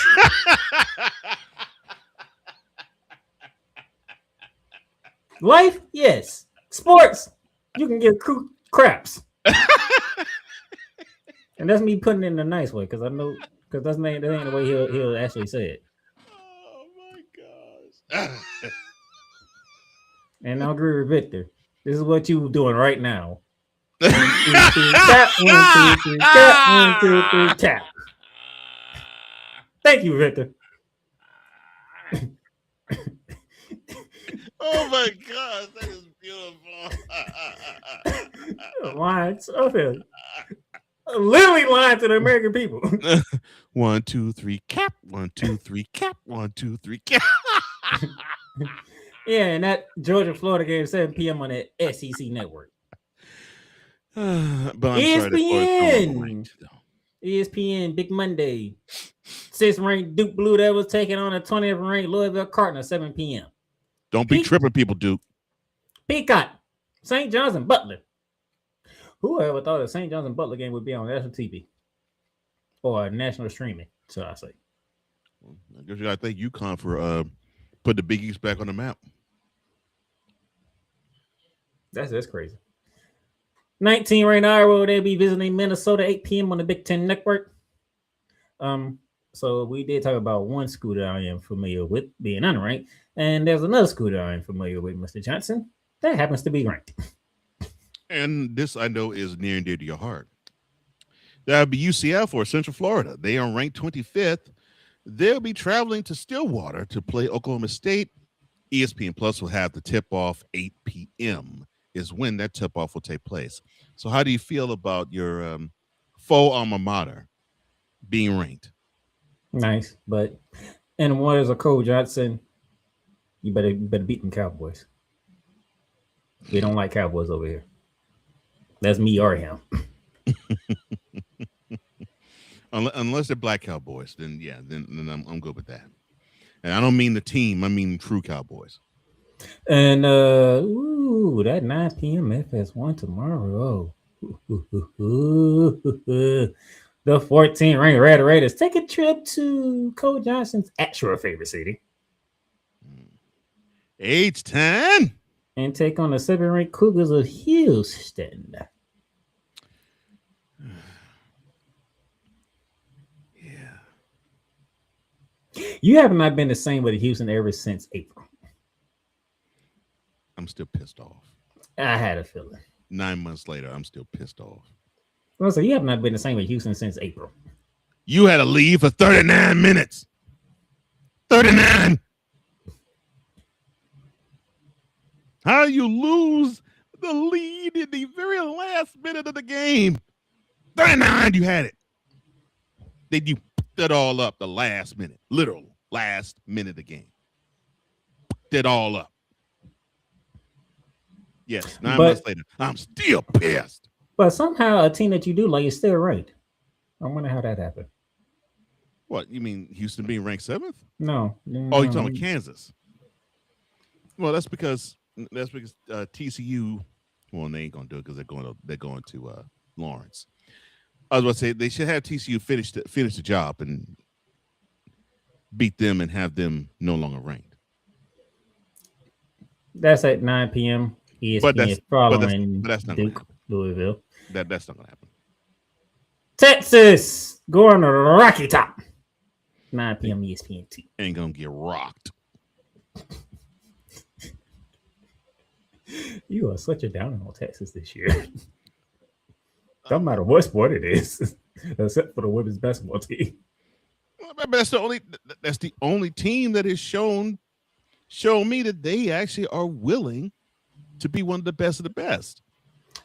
Life, yes. Sports, you can give craps. And that's me putting it in a nice way, because I know, because that ain't the way he'll actually say it. Oh my gosh. And I agree with Victor. This is what you doing right now. 1, 2, 3, tap. 1, 2, 3, tap. Thank you, Victor. Oh my gosh, that is beautiful. Lying. Literally lying to the American people. 1, 2, 3, cap. 1, 2, 3, cap. 1, 2, 3, cap. Yeah, and that Georgia-Florida game 7 p.m. on the SEC network. But I'm ESPN. ESPN, Big Monday. 6th ranked Duke Blue Devils taking on a 20th ranked Louisville Cardinals 7 p.m. Don't be tripping people, Duke. Peacock, St. John's and Butler. Who ever thought a St. John's and Butler game would be on national TV or national streaming? So I say. I guess you got to thank UConn for put the Big East back on the map. That's crazy. 19 ranked Iowa, they'll be visiting Minnesota 8 p.m. on the Big Ten Network. So we did talk about one school that I am familiar with being unranked, and there's another school that I am familiar with, Mr. Johnson, that happens to be ranked. And this I know is near and dear to your heart. That would be UCF or Central Florida. They are ranked 25th. They'll be traveling to Stillwater to play Oklahoma State. ESPN Plus will have the tip-off 8 p.m. is when that tip-off will take place. So how do you feel about your faux alma mater being ranked? Nice, but and one is a Cole Johnson. You better beat them Cowboys. We don't like Cowboys over here. That's me or him. Unless they're black Cowboys, then yeah, then I'm good with that. And I don't mean the team, I mean true Cowboys. And that 9 p.m. FS1 tomorrow. The 14 ranked Red Raiders take a trip to Cole Johnson's actual favorite city, H-10, and take on the 7 ranked Cougars of Houston. You have not been the same with Houston ever since April. I'm still pissed off. I had a feeling. 9 months later, I'm still pissed off. Well, so you have not been the same with Houston since April. You had to leave for 39 minutes. 39. How you lose the lead in the very last minute of the game? 39, you had it. Then you put it all up the last minute, literal last minute of the game. Put it all up. Yes, 9 months later, I'm still pissed. But somehow a team that you do like is still ranked. I wonder how that happened. What, you mean Houston being ranked 7th? No. Oh, you're talking about Kansas. Well, that's because TCU. Well, they ain't gonna do it because they're going to Lawrence. I was about to say they should have TCU finish the job and beat them and have them no longer ranked. – That's at 9 p.m. ESPN following that's not Duke, Louisville. That's not gonna happen. Texas going to Rocky Top. 9 p.m. ESPN 2. Ain't gonna get rocked. You are such a downer on Texas this year. Don't matter what sport it is, except for the women's basketball team. But that's the only team that has shown me that they actually are willing to be one of the best of the best.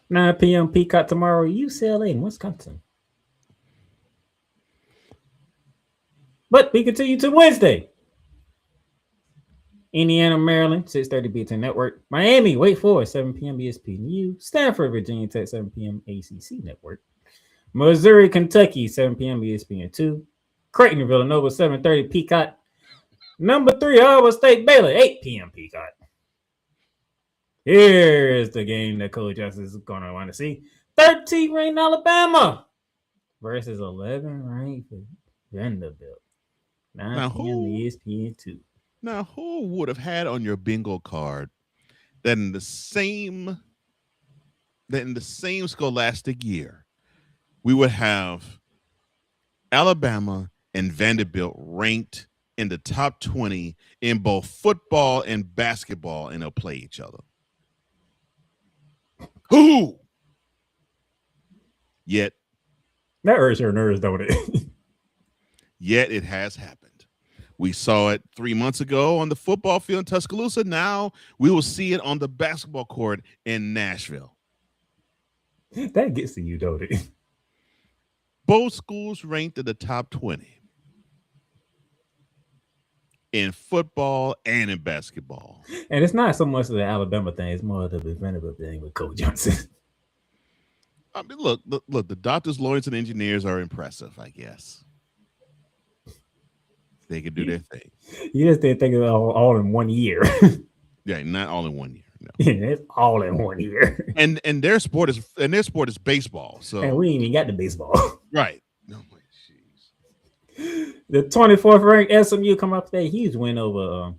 9 p.m. Peacock tomorrow, UCLA in Wisconsin. But we continue to Wednesday. Indiana, Maryland, 6:30 BT Network. Miami, Wake Forest, 7 p.m. ESPNU. Stanford, Virginia Tech, 7 p.m. ACC Network. Missouri, Kentucky, 7 p.m. ESPN2. Creighton, Villanova, 7:30 Peacock. Number 3, Iowa State, Baylor, 8 p.m. Peacock. Here's the game that Coach Johnson is going to want to see. 13 ranked Alabama versus 11 ranked Vanderbilt. 9 p.m. ESPN2. Now, who would have had on your bingo card that in the same scholastic year, we would have Alabama and Vanderbilt ranked in the top 20 in both football and basketball, and they'll play each other? Who? Yet that hurts your nerves, don't it? Yet it has happened. We saw it 3 months ago on the football field in Tuscaloosa. Now we will see it on the basketball court in Nashville. That gets to you, don't it? Both schools ranked in the top 20 in football and in basketball. And it's not so much of the Alabama thing; it's more of the Vanderbilt thing with Coach Johnson. I mean, look, the doctors, lawyers, and engineers are impressive, I guess. They can do their thing. You just didn't think of it all in 1 year. Yeah, not all in 1 year. No. Yeah, it's all in 1 year. And their sport is baseball. So and we ain't even got the baseball. Right. No, jeez. The 24th ranked SMU come up today. Huge win over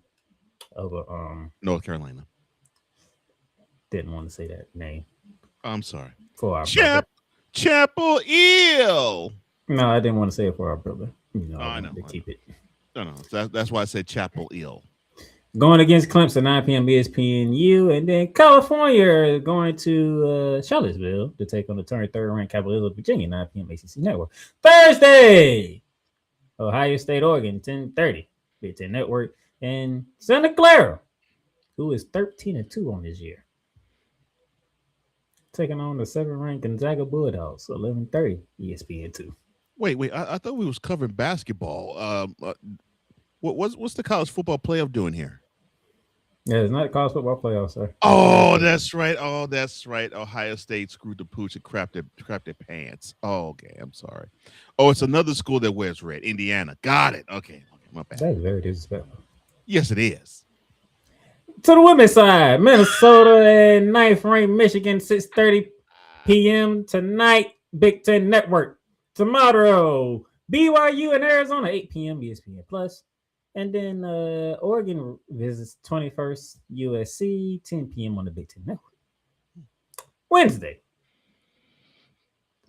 North Carolina. Didn't want to say that name. I'm sorry. For our Chapel Hill. No, I didn't want to say it for our brother. You know, I know. To keep it. No. That's why I said Chapel Hill. Going against Clemson, 9 p.m. ESPNU, and then California going to Charlottesville to take on the 23rd ranked Cavaliers of Virginia, 9 p.m. ACC Network. Thursday, Ohio State, Oregon, 10:30 Big Ten Network, and Santa Clara, who is 13-2 on this year, taking on the 7th ranked Gonzaga Bulldogs, 11:30 ESPN2. Wait! I thought we was covering basketball. What's the college football playoff doing here? Yeah, it's not a college football playoff, sir. Oh, that's right. Ohio State screwed the pooch and crapped their pants. Oh, okay. I'm sorry. Oh, it's another school that wears red. Indiana. Got it. Okay. My bad. That's very disrespectful. Yes, it is. To the women's side, Minnesota and 9th ranked Michigan, 6:30 p.m. tonight, Big Ten Network. Tomorrow, BYU and Arizona, 8 p.m. ESPN Plus. And then Oregon visits 21st USC, 10 p.m. on the Big Ten Network. Wednesday,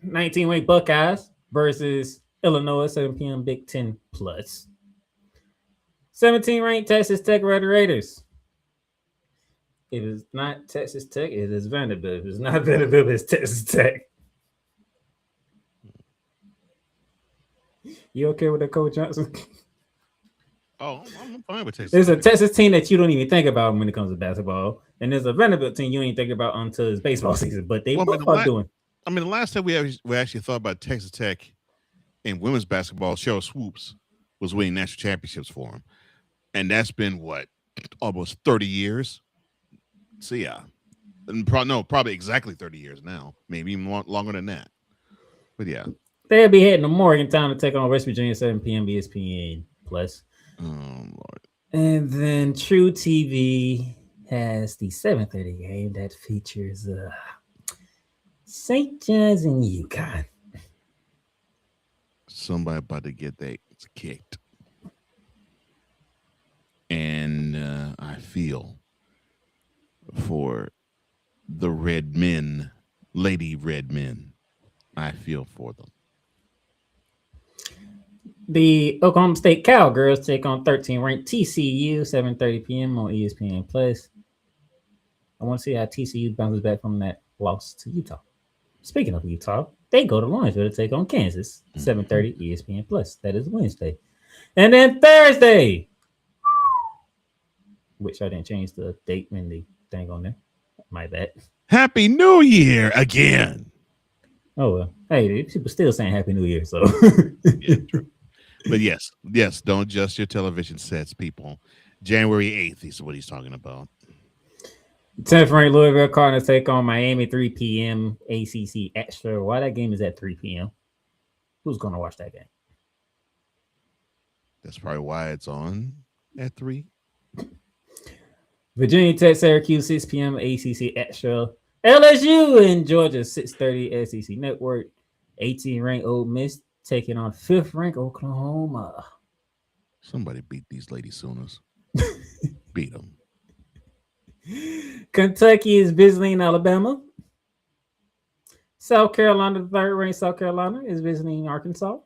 19-ranked Buckeyes versus Illinois, 7 p.m. Big Ten Plus. 17-ranked Texas Tech Red Raiders. It is not Texas Tech, it is Vanderbilt. If it's not Vanderbilt, it's Texas Tech. You okay with that, Coach Johnson? Oh, I'm fine with Texas. There's a Texas team that you don't even think about when it comes to basketball, and there's a Vanderbilt team you don't even think about until it's baseball season. But they both are doing. I mean, the last time we actually thought about Texas Tech in women's basketball, Cheryl Swoops was winning national championships for them, and that's been what, almost 30 years. So yeah, and probably exactly 30 years now, maybe even longer than that. But yeah, They'll be heading to Morgantown to take on West Virginia, 7 p.m. ESPN Plus. Oh, Lord. And then True TV has the 7:30 game that features St. John's and UConn. Somebody about to get that kicked. And I feel for the red men, Lady Red Men. I feel for them. The Oklahoma State Cowgirls take on 13th-ranked TCU, 7:30 p.m. on ESPN Plus. I want to see how TCU bounces back from that loss to Utah. Speaking of Utah, they go to Lawrenceville to take on Kansas, 7:30 ESPN Plus. That is Wednesday. And then Thursday, which I didn't change the date and the thing on there. My bad. Happy New Year again. Oh, well. Hey, people still saying Happy New Year, so. Yeah, true. But yes, don't adjust your television sets, people. January 8th is what he's talking about. 10th ranked Louisville Cardinals take on Miami, 3 p.m. ACC Extra. Why that game is at 3 p.m.? Who's going to watch that game? That's probably why it's on at 3. Virginia Tech, Syracuse, 6 p.m. ACC Extra. LSU in Georgia, 6:30 SEC Network. 18th ranked Ole Miss taking on 5th ranked Oklahoma. Somebody beat these Lady Sooners. Beat them. Kentucky is visiting Alabama. South Carolina, the 3rd ranked South Carolina, is visiting Arkansas.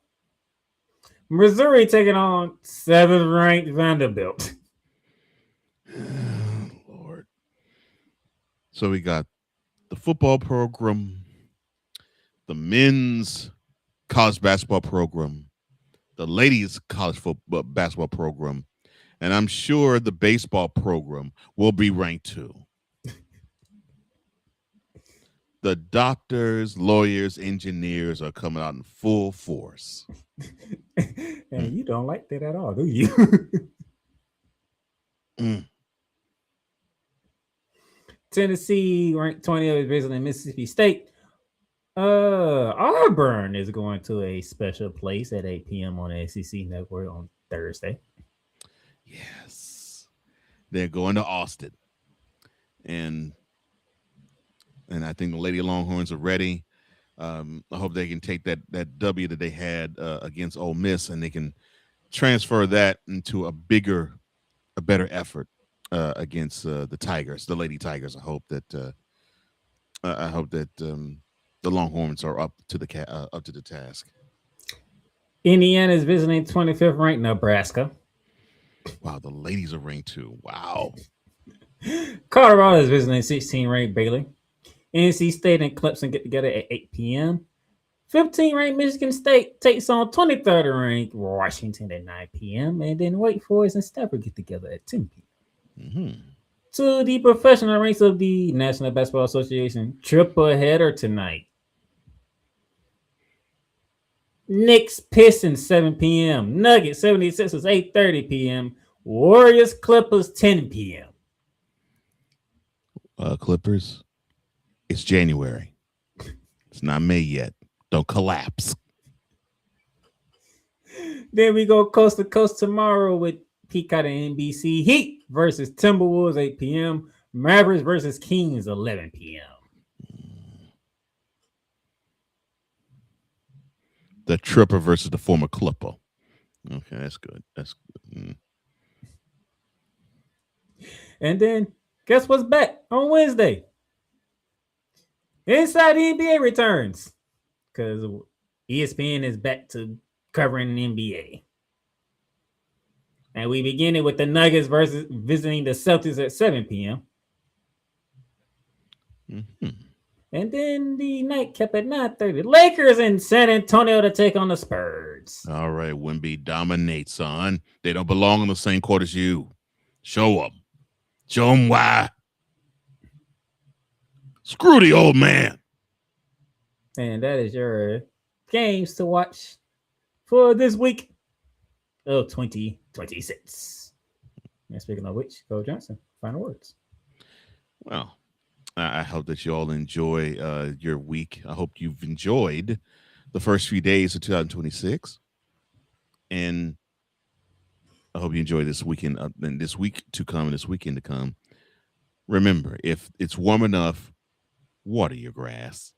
Missouri taking on 7th ranked Vanderbilt. Lord. So we got the football program, the men's college basketball program, the ladies college football basketball program, and I'm sure the baseball program will be ranked too. The doctors, lawyers, engineers are coming out in full force. And you don't like that at all, do you? Tennessee ranked 20th is visiting Mississippi State. Auburn is going to a special place at 8 p.m. on the SEC Network on Thursday. Yes. They're going to Austin. And I think the Lady Longhorns are ready. I hope they can take that W that they had against Ole Miss, and they can transfer that into a better effort against the Tigers, the Lady Tigers. I hope that the Longhorns are up to the task. Indiana is visiting 25th ranked Nebraska. Wow, the ladies are ranked too. Wow. Colorado is visiting 16th ranked Baylor. NC State and Clemson get together at 8 p.m. 15th ranked Michigan State takes on 23rd ranked Washington at 9 p.m. And then Wake Forest and Stanford get together at 10 p.m. Mm-hmm. To the professional ranks of the National Basketball Association, triple header tonight. Knicks Pistons 7 p.m. Nuggets 76ers 8:30 p.m. Warriors Clippers 10 p.m. Clippers, it's January. It's not May yet. Don't collapse. Then we go coast to coast tomorrow with Peacock and NBC. Heat versus Timberwolves 8 p.m. Mavericks versus Kings 11 p.m. The Tripper versus the former Clipper. Okay, that's good. That's good. And then guess what's back on Wednesday? Inside the NBA returns because ESPN is back to covering the NBA. And we begin it with the Nuggets versus visiting the Celtics at 7 p.m. Mm-hmm. And then the nightcap at 9:30. Lakers in San Antonio to take on the Spurs. All right, Wemby dominates, son. They don't belong in the same court as you. Show them. Show them why. Screw the old man. And that is your games to watch for this week of 2026. And speaking of which, Go Johnson, final words. Well, I hope that you all enjoy your week. I hope you've enjoyed the first few days of 2026. And I hope you enjoy this weekend and this week to come and this weekend to come. Remember, if it's warm enough, water your grass.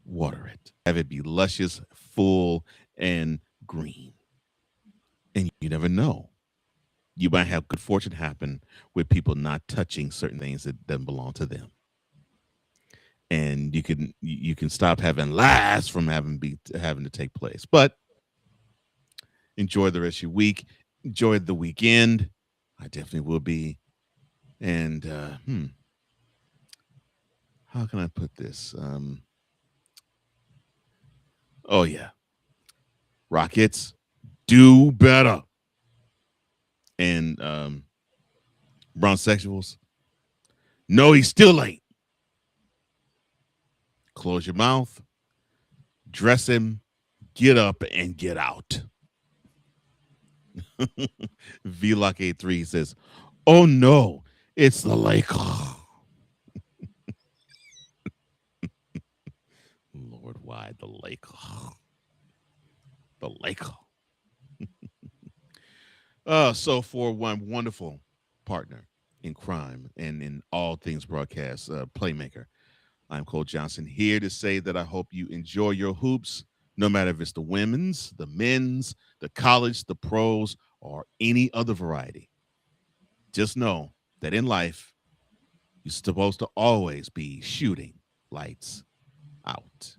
Water it. Have it be luscious, full, and green. And you never know. You might have good fortune happen with people not touching certain things that don't belong to them. And you can stop having lies from having to take place. But enjoy the rest of your week. Enjoy the weekend. I definitely will be. And how can I put this? Oh yeah. Rockets, do better. And Brownsexuals, no, he still ain't. Close your mouth, dress him, get up, and get out. VLock83 says, oh no, it's the Lakers. Lord, why the Lakers? The Lakers. So for one wonderful partner in crime and in all things broadcast, Playmaker, I'm Cole Johnson, here to say that I hope you enjoy your hoops, no matter if it's the women's, the men's, the college, the pros, or any other variety. Just know that in life, you're supposed to always be shooting lights out.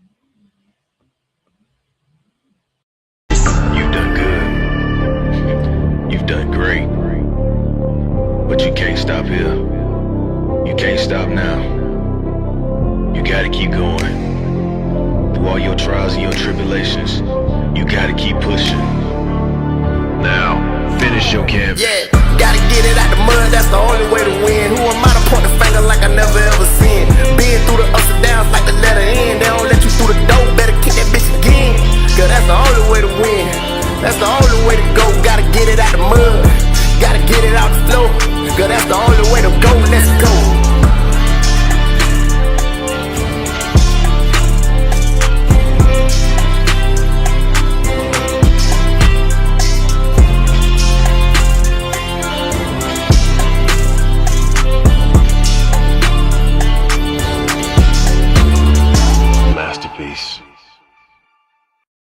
You've done good. You've done great. But you can't stop here. You can't stop now. You gotta keep going. Through all your trials and your tribulations, you gotta keep pushing. Now, finish your campaign. Yeah, gotta get it out the mud, that's the only way to win. Who am I to point the finger like I never ever seen? Been through the ups and downs like the letter N. They don't let you through the door, better kick that bitch again. Cause that's the only way to win. That's the only way to go. Gotta get it out the mud, gotta get it out the floor. Cause that's the only way to go. Let's go.